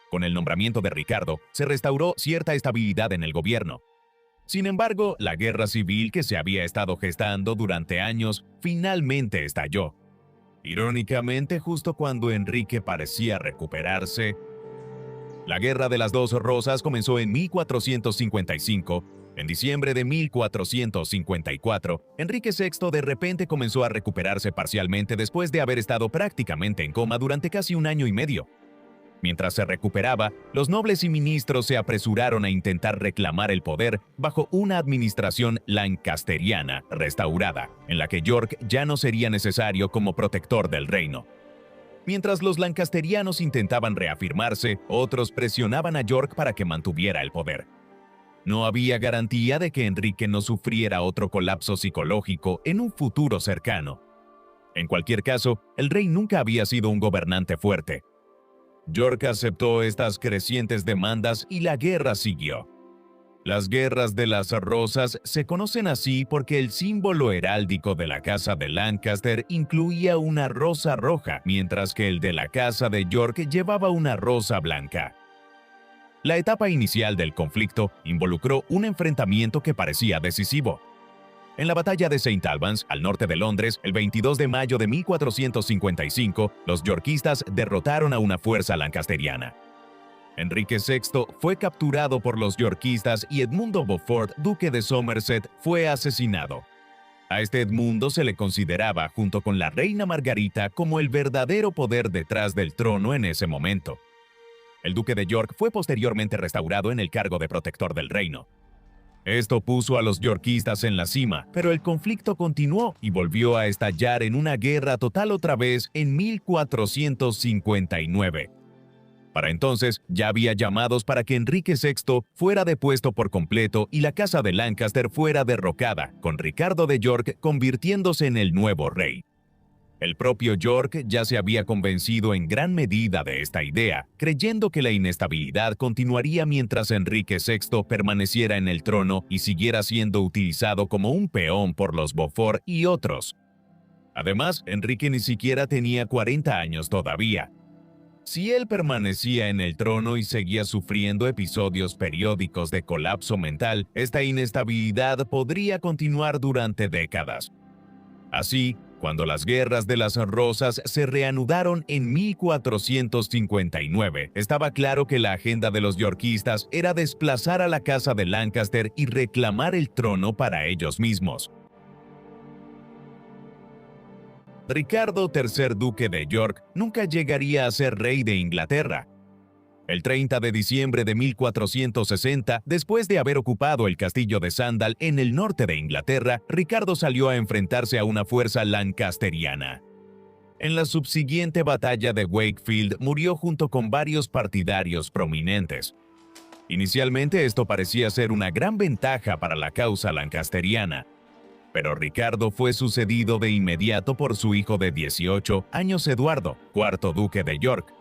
Con el nombramiento de Ricardo, se restauró cierta estabilidad en el gobierno. Sin embargo, la guerra civil que se había estado gestando durante años finalmente estalló. Irónicamente, justo cuando Enrique parecía recuperarse, la Guerra de las Dos Rosas comenzó en 1455. En diciembre de 1454, Enrique VI de repente comenzó a recuperarse parcialmente después de haber estado prácticamente en coma durante casi un año y medio. Mientras se recuperaba, los nobles y ministros se apresuraron a intentar reclamar el poder bajo una administración lancasteriana restaurada, en la que York ya no sería necesario como protector del reino. Mientras los lancasterianos intentaban reafirmarse, otros presionaban a York para que mantuviera el poder. No había garantía de que Enrique no sufriera otro colapso psicológico en un futuro cercano. En cualquier caso, el rey nunca había sido un gobernante fuerte. York aceptó estas crecientes demandas y la guerra siguió. Las guerras de las rosas se conocen así porque el símbolo heráldico de la casa de Lancaster incluía una rosa roja, mientras que el de la casa de York llevaba una rosa blanca. La etapa inicial del conflicto involucró un enfrentamiento que parecía decisivo. En la batalla de St. Albans, al norte de Londres, el 22 de mayo de 1455, los yorkistas derrotaron a una fuerza lancasteriana. Enrique VI fue capturado por los yorkistas y Edmundo Beaufort, duque de Somerset, fue asesinado. A este Edmundo se le consideraba, junto con la reina Margarita, como el verdadero poder detrás del trono en ese momento. El duque de York fue posteriormente restaurado en el cargo de protector del reino. Esto puso a los yorkistas en la cima, pero el conflicto continuó y volvió a estallar en una guerra total otra vez en 1459. Para entonces, ya había llamados para que Enrique VI fuera depuesto por completo y la casa de Lancaster fuera derrocada, con Ricardo de York convirtiéndose en el nuevo rey. El propio York ya se había convencido en gran medida de esta idea, creyendo que la inestabilidad continuaría mientras Enrique VI permaneciera en el trono y siguiera siendo utilizado como un peón por los Beaufort y otros. Además, Enrique ni siquiera tenía 40 años todavía. Si él permanecía en el trono y seguía sufriendo episodios periódicos de colapso mental, esta inestabilidad podría continuar durante décadas. Así, cuando las guerras de las rosas se reanudaron en 1459, estaba claro que la agenda de los yorkistas era desplazar a la casa de Lancaster y reclamar el trono para ellos mismos. Ricardo III, duque de York, nunca llegaría a ser rey de Inglaterra. El 30 de diciembre de 1460, después de haber ocupado el castillo de Sandal en el norte de Inglaterra, Ricardo salió a enfrentarse a una fuerza lancasteriana. En la subsiguiente batalla de Wakefield murió junto con varios partidarios prominentes. Inicialmente esto parecía ser una gran ventaja para la causa lancasteriana, pero Ricardo fue sucedido de inmediato por su hijo de 18 años, Eduardo, cuarto duque de York.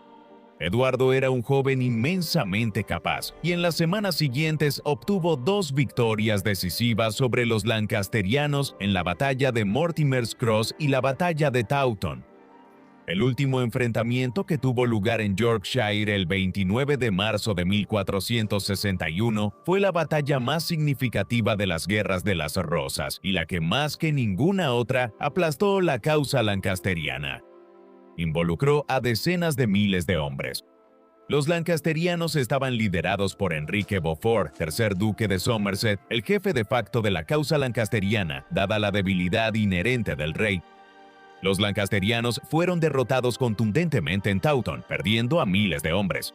Eduardo era un joven inmensamente capaz y en las semanas siguientes obtuvo 2 victorias decisivas sobre los lancasterianos en la batalla de Mortimer's Cross y la batalla de Taunton. El último enfrentamiento, que tuvo lugar en Yorkshire el 29 de marzo de 1461, fue la batalla más significativa de las guerras de las rosas y la que más que ninguna otra aplastó la causa lancasteriana. Involucró a decenas de miles de hombres. Los lancasterianos estaban liderados por Enrique Beaufort, tercer duque de Somerset, el jefe de facto de la causa lancasteriana, dada la debilidad inherente del rey. Los lancasterianos fueron derrotados contundentemente en Taunton, perdiendo a miles de hombres.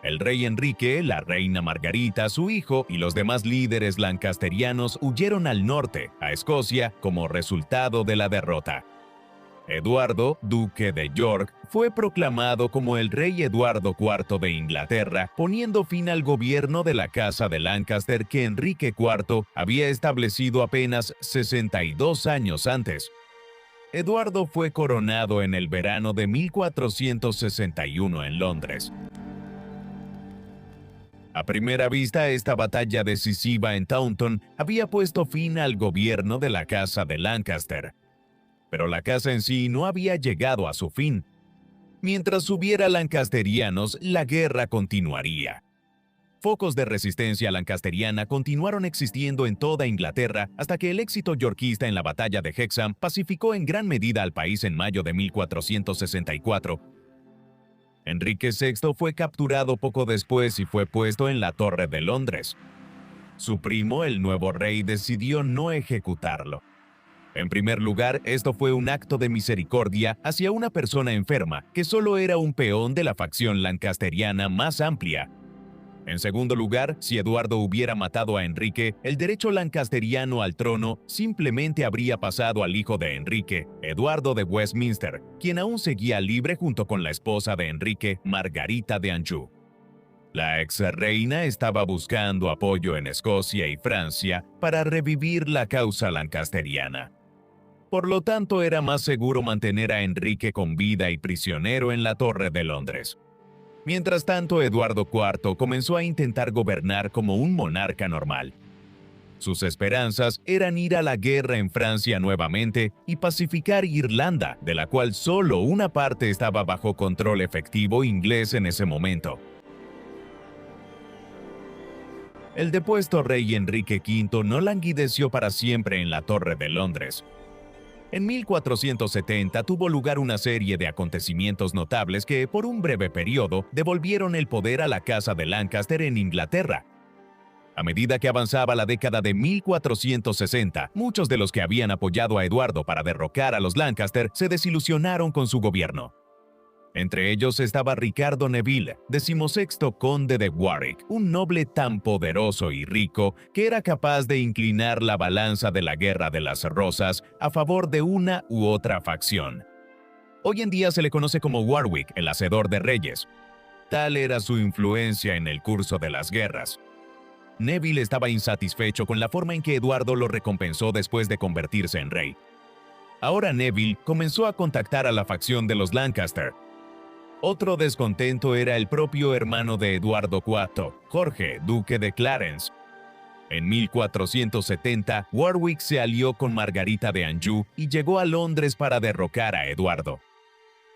El rey Enrique, la reina Margarita, su hijo y los demás líderes lancasterianos huyeron al norte, a Escocia, como resultado de la derrota. Eduardo, duque de York, fue proclamado como el rey Eduardo IV de Inglaterra, poniendo fin al gobierno de la Casa de Lancaster que Enrique IV había establecido apenas 62 años antes. Eduardo fue coronado en el verano de 1461 en Londres. A primera vista, esta batalla decisiva en Taunton había puesto fin al gobierno de la Casa de Lancaster. Pero la casa en sí no había llegado a su fin. Mientras hubiera lancasterianos, la guerra continuaría. Focos de resistencia lancasteriana continuaron existiendo en toda Inglaterra hasta que el éxito yorkista en la batalla de Hexham pacificó en gran medida al país en mayo de 1464. Enrique VI fue capturado poco después y fue puesto en la Torre de Londres. Su primo, el nuevo rey, decidió no ejecutarlo. En primer lugar, esto fue un acto de misericordia hacia una persona enferma que solo era un peón de la facción lancasteriana más amplia. En segundo lugar, si Eduardo hubiera matado a Enrique, el derecho lancasteriano al trono simplemente habría pasado al hijo de Enrique, Eduardo de Westminster, quien aún seguía libre junto con la esposa de Enrique, Margarita de Anjou. La ex reina estaba buscando apoyo en Escocia y Francia para revivir la causa lancasteriana. Por lo tanto, era más seguro mantener a Enrique con vida y prisionero en la Torre de Londres. Mientras tanto, Eduardo IV comenzó a intentar gobernar como un monarca normal. Sus esperanzas eran ir a la guerra en Francia nuevamente y pacificar Irlanda, de la cual solo una parte estaba bajo control efectivo inglés en ese momento. El depuesto rey Enrique V no languideció para siempre en la Torre de Londres. En 1470 tuvo lugar una serie de acontecimientos notables que, por un breve periodo, devolvieron el poder a la Casa de Lancaster en Inglaterra. A medida que avanzaba la década de 1460, muchos de los que habían apoyado a Eduardo para derrocar a los Lancaster se desilusionaron con su gobierno. Entre ellos estaba Ricardo Neville, 16º conde de Warwick, un noble tan poderoso y rico que era capaz de inclinar la balanza de la Guerra de las Rosas a favor de una u otra facción. Hoy en día se le conoce como Warwick, el hacedor de reyes. Tal era su influencia en el curso de las guerras. Neville estaba insatisfecho con la forma en que Eduardo lo recompensó después de convertirse en rey. Ahora Neville comenzó a contactar a la facción de los Lancaster. Otro descontento era el propio hermano de Eduardo IV, Jorge, duque de Clarence. En 1470, Warwick se alió con Margarita de Anjou y llegó a Londres para derrocar a Eduardo.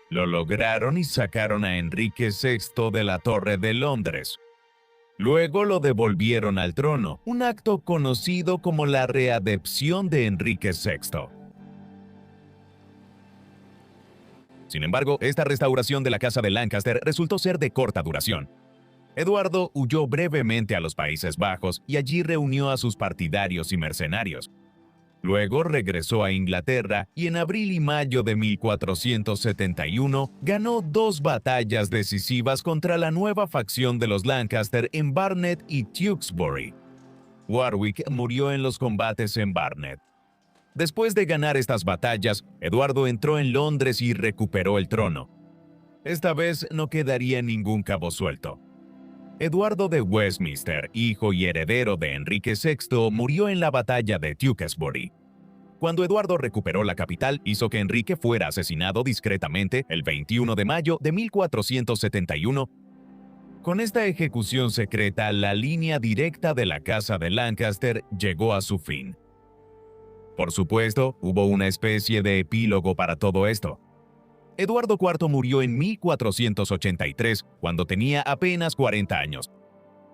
Lo lograron y sacaron a Enrique VI de la Torre de Londres. Luego lo devolvieron al trono, un acto conocido como la readepción de Enrique VI. Sin embargo, esta restauración de la Casa de Lancaster resultó ser de corta duración. Eduardo huyó brevemente a los Países Bajos y allí reunió a sus partidarios y mercenarios. Luego regresó a Inglaterra y en abril y mayo de 1471 ganó 2 batallas decisivas contra la nueva facción de los Lancaster en Barnet y Tewkesbury. Warwick murió en los combates en Barnet. Después de ganar estas batallas, Eduardo entró en Londres y recuperó el trono. Esta vez no quedaría ningún cabo suelto. Eduardo de Westminster, hijo y heredero de Enrique VI, murió en la batalla de Tewkesbury. Cuando Eduardo recuperó la capital, hizo que Enrique fuera asesinado discretamente el 21 de mayo de 1471. Con esta ejecución secreta, la línea directa de la Casa de Lancaster llegó a su fin. Por supuesto, hubo una especie de epílogo para todo esto. Eduardo IV murió en 1483, cuando tenía apenas 40 años.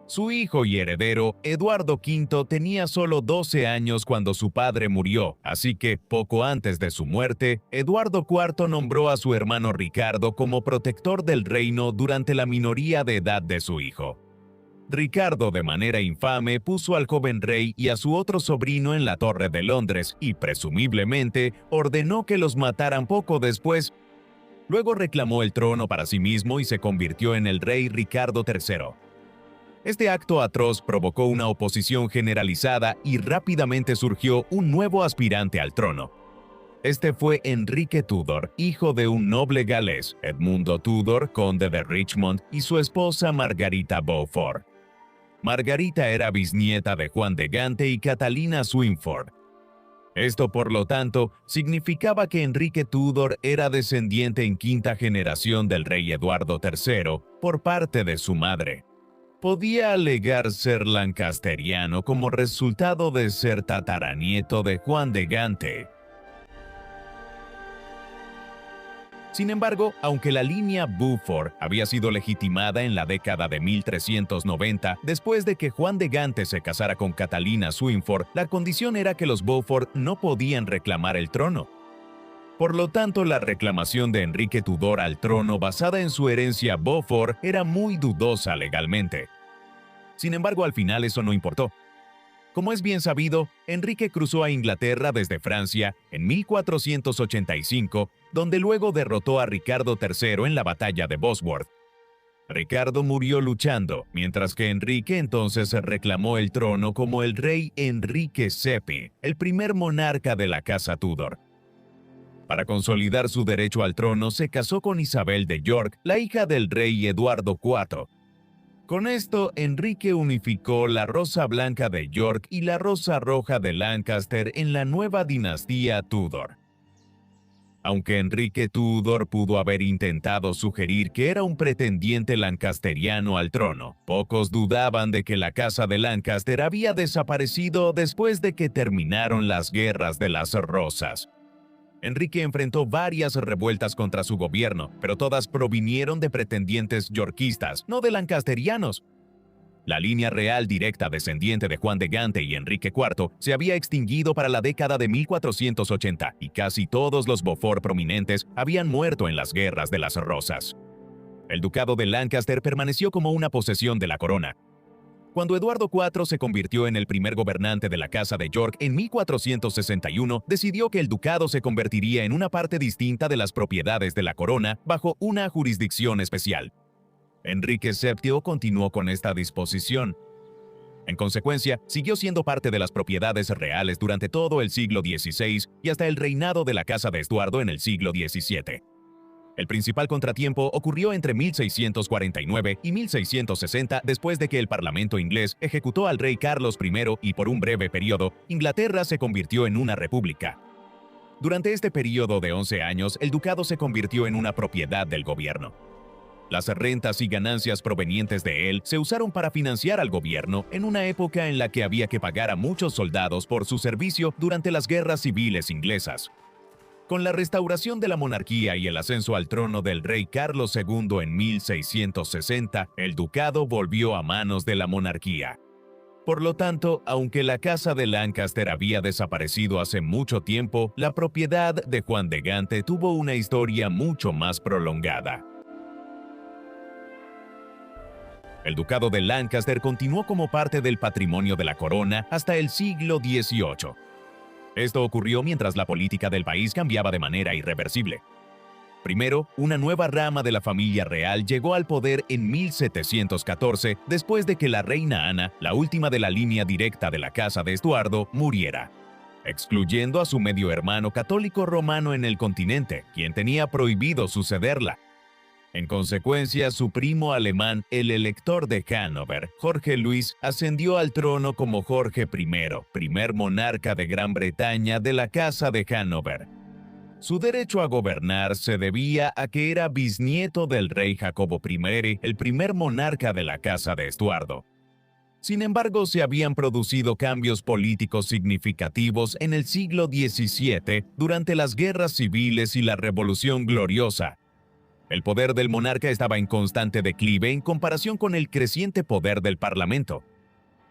Su hijo y heredero, Eduardo V, tenía solo 12 años cuando su padre murió, así que, poco antes de su muerte, Eduardo IV nombró a su hermano Ricardo como protector del reino durante la minoría de edad de su hijo. Ricardo, de manera infame, puso al joven rey y a su otro sobrino en la Torre de Londres y, presumiblemente, ordenó que los mataran poco después. Luego reclamó el trono para sí mismo y se convirtió en el rey Ricardo III. Este acto atroz provocó una oposición generalizada y rápidamente surgió un nuevo aspirante al trono. Este fue Enrique Tudor, hijo de un noble galés, Edmundo Tudor, conde de Richmond, y su esposa Margarita Beaufort. Margarita era bisnieta de Juan de Gante y Catalina Swynford. Esto, por lo tanto, significaba que Enrique Tudor era descendiente en quinta generación del rey Eduardo III por parte de su madre. Podía alegar ser lancasteriano como resultado de ser tataranieto de Juan de Gante. Sin embargo, aunque la línea Beaufort había sido legitimada en la década de 1390, después de que Juan de Gante se casara con Catalina Swynford, la condición era que los Beaufort no podían reclamar el trono. Por lo tanto, la reclamación de Enrique Tudor al trono basada en su herencia Beaufort era muy dudosa legalmente. Sin embargo, al final eso no importó. Como es bien sabido, Enrique cruzó a Inglaterra desde Francia en 1485, donde luego derrotó a Ricardo III en la batalla de Bosworth. Ricardo murió luchando, mientras que Enrique entonces reclamó el trono como el rey Enrique VII, el primer monarca de la casa Tudor. Para consolidar su derecho al trono, se casó con Isabel de York, la hija del rey Eduardo IV. Con esto, Enrique unificó la Rosa Blanca de York y la Rosa Roja de Lancaster en la nueva dinastía Tudor. Aunque Enrique Tudor pudo haber intentado sugerir que era un pretendiente lancasteriano al trono, pocos dudaban de que la casa de Lancaster había desaparecido después de que terminaron las guerras de las Rosas. Enrique enfrentó varias revueltas contra su gobierno, pero todas provinieron de pretendientes yorkistas, no de lancasterianos. La línea real directa descendiente de Juan de Gante y Enrique IV se había extinguido para la década de 1480 y casi todos los Beaufort prominentes habían muerto en las guerras de las Rosas. El ducado de Lancaster permaneció como una posesión de la corona. Cuando Eduardo IV se convirtió en el primer gobernante de la Casa de York en 1461, decidió que el ducado se convertiría en una parte distinta de las propiedades de la corona bajo una jurisdicción especial. Enrique VII continuó con esta disposición. En consecuencia, siguió siendo parte de las propiedades reales durante todo el siglo XVI y hasta el reinado de la Casa de Estuardo en el siglo XVII. El principal contratiempo ocurrió entre 1649 y 1660 después de que el Parlamento inglés ejecutó al rey Carlos I y por un breve periodo, Inglaterra se convirtió en una república. Durante este periodo de 11 años, el ducado se convirtió en una propiedad del gobierno. Las rentas y ganancias provenientes de él se usaron para financiar al gobierno en una época en la que había que pagar a muchos soldados por su servicio durante las guerras civiles inglesas. Con la restauración de la monarquía y el ascenso al trono del rey Carlos II en 1660, el ducado volvió a manos de la monarquía. Por lo tanto, aunque la casa de Lancaster había desaparecido hace mucho tiempo, la propiedad de Juan de Gante tuvo una historia mucho más prolongada. El ducado de Lancaster continuó como parte del patrimonio de la corona hasta el siglo XVIII. Esto ocurrió mientras la política del país cambiaba de manera irreversible. Primero, una nueva rama de la familia real llegó al poder en 1714, después de que la reina Ana, la última de la línea directa de la Casa de Estuardo, muriera, excluyendo a su medio hermano católico romano en el continente, quien tenía prohibido sucederla. En consecuencia, su primo alemán, el elector de Hannover, Jorge Luis, ascendió al trono como Jorge I, primer monarca de Gran Bretaña de la Casa de Hannover. Su derecho a gobernar se debía a que era bisnieto del rey Jacobo I, el primer monarca de la Casa de Estuardo. Sin embargo, se habían producido cambios políticos significativos en el siglo XVII durante las guerras civiles y la Revolución Gloriosa. El poder del monarca estaba en constante declive en comparación con el creciente poder del Parlamento.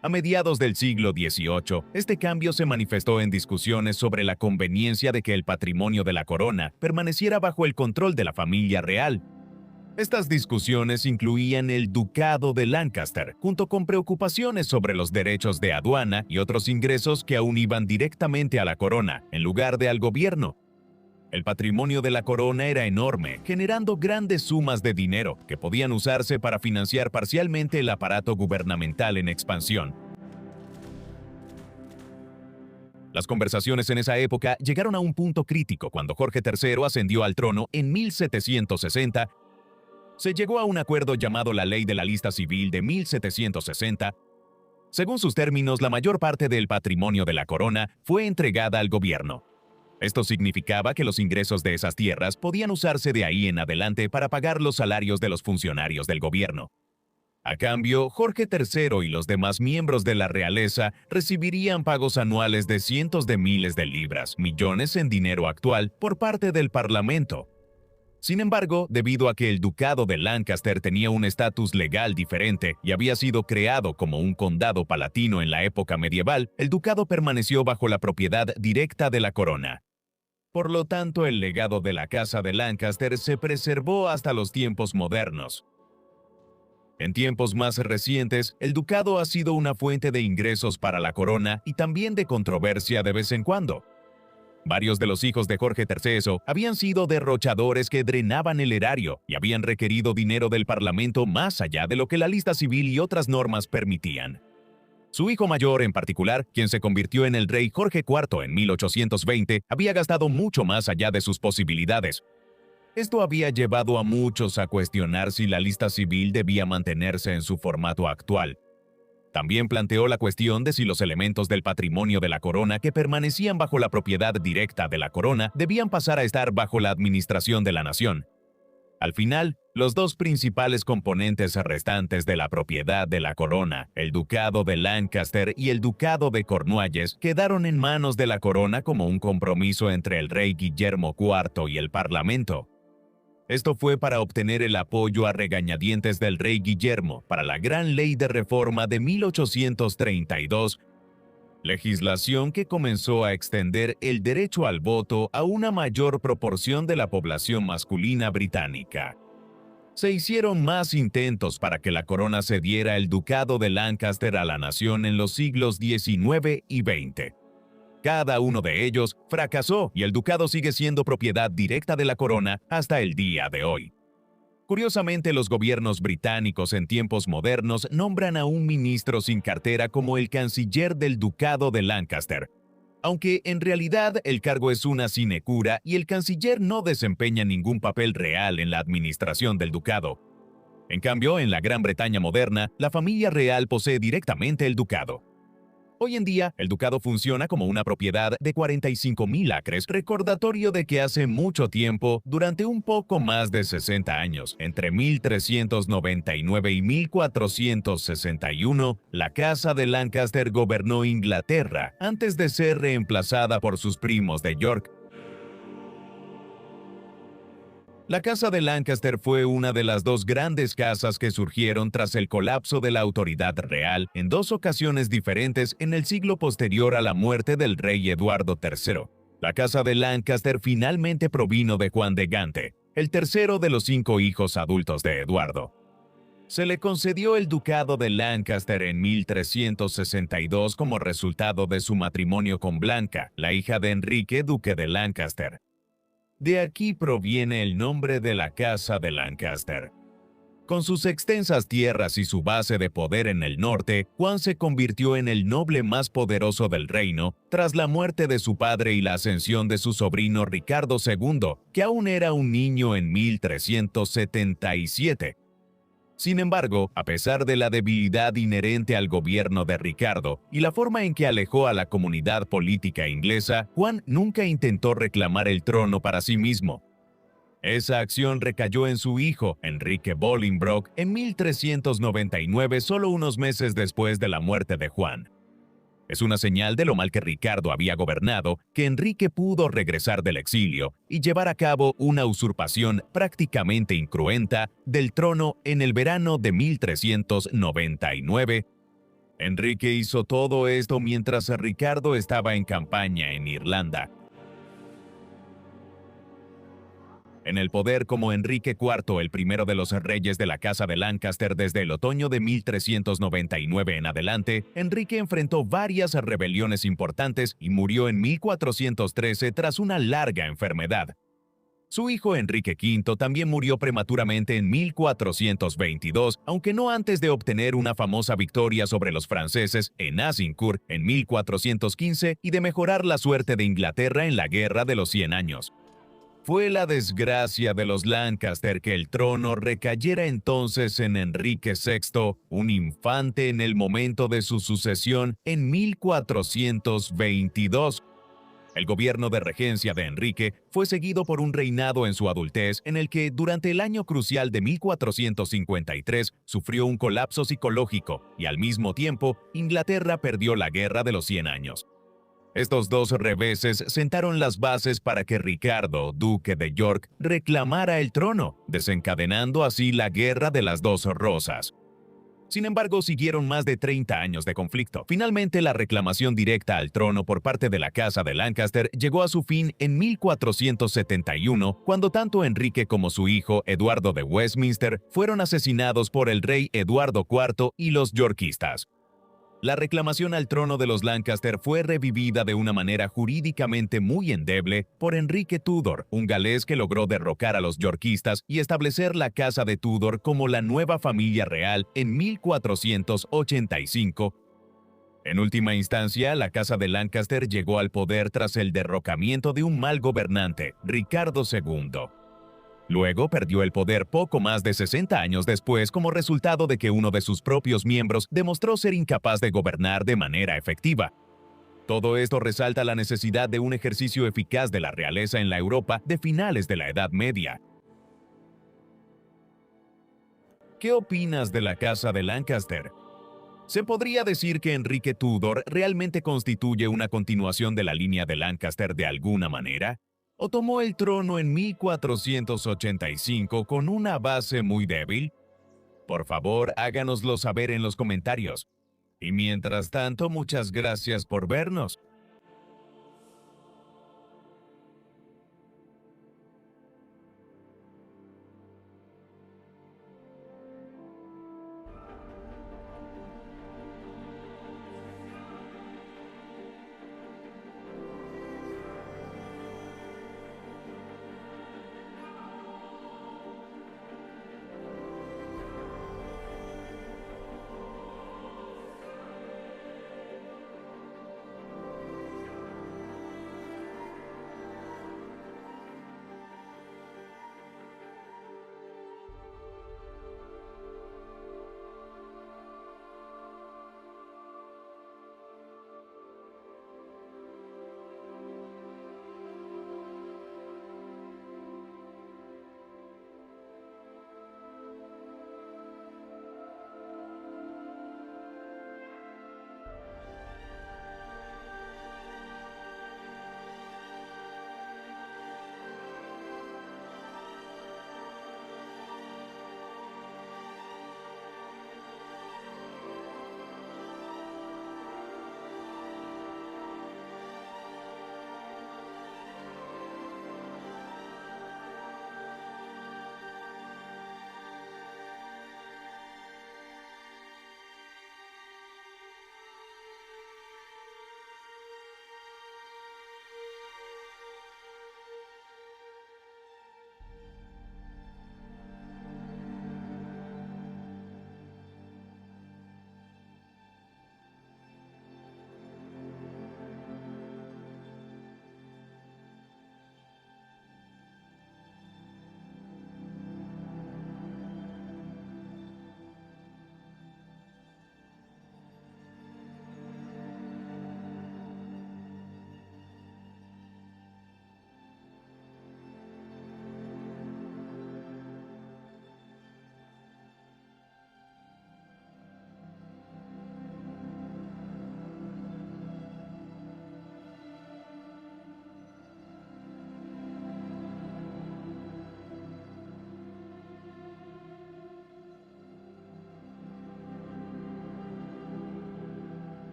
A mediados del siglo XVIII, este cambio se manifestó en discusiones sobre la conveniencia de que el patrimonio de la corona permaneciera bajo el control de la familia real. Estas discusiones incluían el ducado de Lancaster, junto con preocupaciones sobre los derechos de aduana y otros ingresos que aún iban directamente a la corona, en lugar de al gobierno. El patrimonio de la corona era enorme, generando grandes sumas de dinero que podían usarse para financiar parcialmente el aparato gubernamental en expansión. Las conversaciones en esa época llegaron a un punto crítico cuando Jorge III ascendió al trono en 1760. Se llegó a un acuerdo llamado la Ley de la Lista Civil de 1760. Según sus términos, la mayor parte del patrimonio de la corona fue entregada al gobierno. Esto significaba que los ingresos de esas tierras podían usarse de ahí en adelante para pagar los salarios de los funcionarios del gobierno. A cambio, Jorge III y los demás miembros de la realeza recibirían pagos anuales de cientos de miles de libras, millones en dinero actual, por parte del Parlamento. Sin embargo, debido a que el Ducado de Lancaster tenía un estatus legal diferente y había sido creado como un condado palatino en la época medieval, el ducado permaneció bajo la propiedad directa de la corona. Por lo tanto, el legado de la Casa de Lancaster se preservó hasta los tiempos modernos. En tiempos más recientes, el ducado ha sido una fuente de ingresos para la corona y también de controversia de vez en cuando. Varios de los hijos de Jorge III habían sido derrochadores que drenaban el erario y habían requerido dinero del Parlamento más allá de lo que la lista civil y otras normas permitían. Su hijo mayor, en particular, quien se convirtió en el rey Jorge IV en 1820, había gastado mucho más allá de sus posibilidades. Esto había llevado a muchos a cuestionar si la lista civil debía mantenerse en su formato actual. También planteó la cuestión de si los elementos del patrimonio de la corona que permanecían bajo la propiedad directa de la corona debían pasar a estar bajo la administración de la nación. Al final, los dos principales componentes restantes de la propiedad de la corona, el Ducado de Lancaster y el Ducado de Cornualles, quedaron en manos de la corona como un compromiso entre el rey Guillermo IV y el Parlamento. Esto fue para obtener el apoyo a regañadientes del rey Guillermo para la Gran Ley de Reforma de 1832, legislación que comenzó a extender el derecho al voto a una mayor proporción de la población masculina británica. Se hicieron más intentos para que la corona cediera el Ducado de Lancaster a la nación en los siglos XIX y XX. Cada uno de ellos fracasó y el ducado sigue siendo propiedad directa de la corona hasta el día de hoy. Curiosamente, los gobiernos británicos en tiempos modernos nombran a un ministro sin cartera como el canciller del Ducado de Lancaster, aunque en realidad el cargo es una sinecura y el canciller no desempeña ningún papel real en la administración del ducado. En cambio, en la Gran Bretaña moderna, la familia real posee directamente el ducado. Hoy en día, el ducado funciona como una propiedad de 45.000 acres, recordatorio de que hace mucho tiempo, durante un poco más de 60 años, entre 1399 y 1461, la Casa de Lancaster gobernó Inglaterra antes de ser reemplazada por sus primos de York. La Casa de Lancaster fue una de las dos grandes casas que surgieron tras el colapso de la autoridad real en dos ocasiones diferentes en el siglo posterior a la muerte del rey Eduardo III. La Casa de Lancaster finalmente provino de Juan de Gante, el tercero de los 5 hijos adultos de Eduardo. Se le concedió el Ducado de Lancaster en 1362 como resultado de su matrimonio con Blanca, la hija de Enrique, duque de Lancaster. De aquí proviene el nombre de la Casa de Lancaster. Con sus extensas tierras y su base de poder en el norte, Juan se convirtió en el noble más poderoso del reino tras la muerte de su padre y la ascensión de su sobrino Ricardo II, que aún era un niño en 1377. Sin embargo, a pesar de la debilidad inherente al gobierno de Ricardo y la forma en que alejó a la comunidad política inglesa, Juan nunca intentó reclamar el trono para sí mismo. Esa acción recayó en su hijo, Enrique Bolingbroke, en 1399, solo unos meses después de la muerte de Juan. Es una señal de lo mal que Ricardo había gobernado que Enrique pudo regresar del exilio y llevar a cabo una usurpación prácticamente incruenta del trono en el verano de 1399. Enrique hizo todo esto mientras Ricardo estaba en campaña en Irlanda. en el poder como Enrique IV, el primero de los reyes de la Casa de Lancaster desde el otoño de 1399 en adelante, Enrique enfrentó varias rebeliones importantes y murió en 1413 tras una larga enfermedad. Su hijo Enrique V también murió prematuramente en 1422, aunque no antes de obtener una famosa victoria sobre los franceses en Azincourt en 1415 y de mejorar la suerte de Inglaterra en la Guerra de los 100 años. Fue la desgracia de los Lancaster que el trono recayera entonces en Enrique VI, un infante en el momento de su sucesión en 1422. El gobierno de regencia de Enrique fue seguido por un reinado en su adultez en el que durante el año crucial de 1453 sufrió un colapso psicológico y al mismo tiempo Inglaterra perdió la Guerra de los 100 años. Estos dos reveses sentaron las bases para que Ricardo, duque de York, reclamara el trono, desencadenando así la Guerra de las Dos Rosas. Sin embargo, siguieron más de 30 años de conflicto. Finalmente, la reclamación directa al trono por parte de la Casa de Lancaster llegó a su fin en 1471, cuando tanto Enrique como su hijo, Eduardo de Westminster, fueron asesinados por el rey Eduardo IV y los yorkistas. La reclamación al trono de los Lancaster fue revivida de una manera jurídicamente muy endeble por Enrique Tudor, un galés que logró derrocar a los yorkistas y establecer la Casa de Tudor como la nueva familia real en 1485. En última instancia, la Casa de Lancaster llegó al poder tras el derrocamiento de un mal gobernante, Ricardo II. Luego perdió el poder poco más de 60 años después como resultado de que uno de sus propios miembros demostró ser incapaz de gobernar de manera efectiva. Todo esto resalta la necesidad de un ejercicio eficaz de la realeza en la Europa de finales de la Edad Media. ¿Qué opinas de la Casa de Lancaster? ¿Se podría decir que Enrique Tudor realmente constituye una continuación de la línea de Lancaster de alguna manera? ¿O tomó el trono en 1485 con una base muy débil? Por favor, háganoslo saber en los comentarios. Y mientras tanto, muchas gracias por vernos.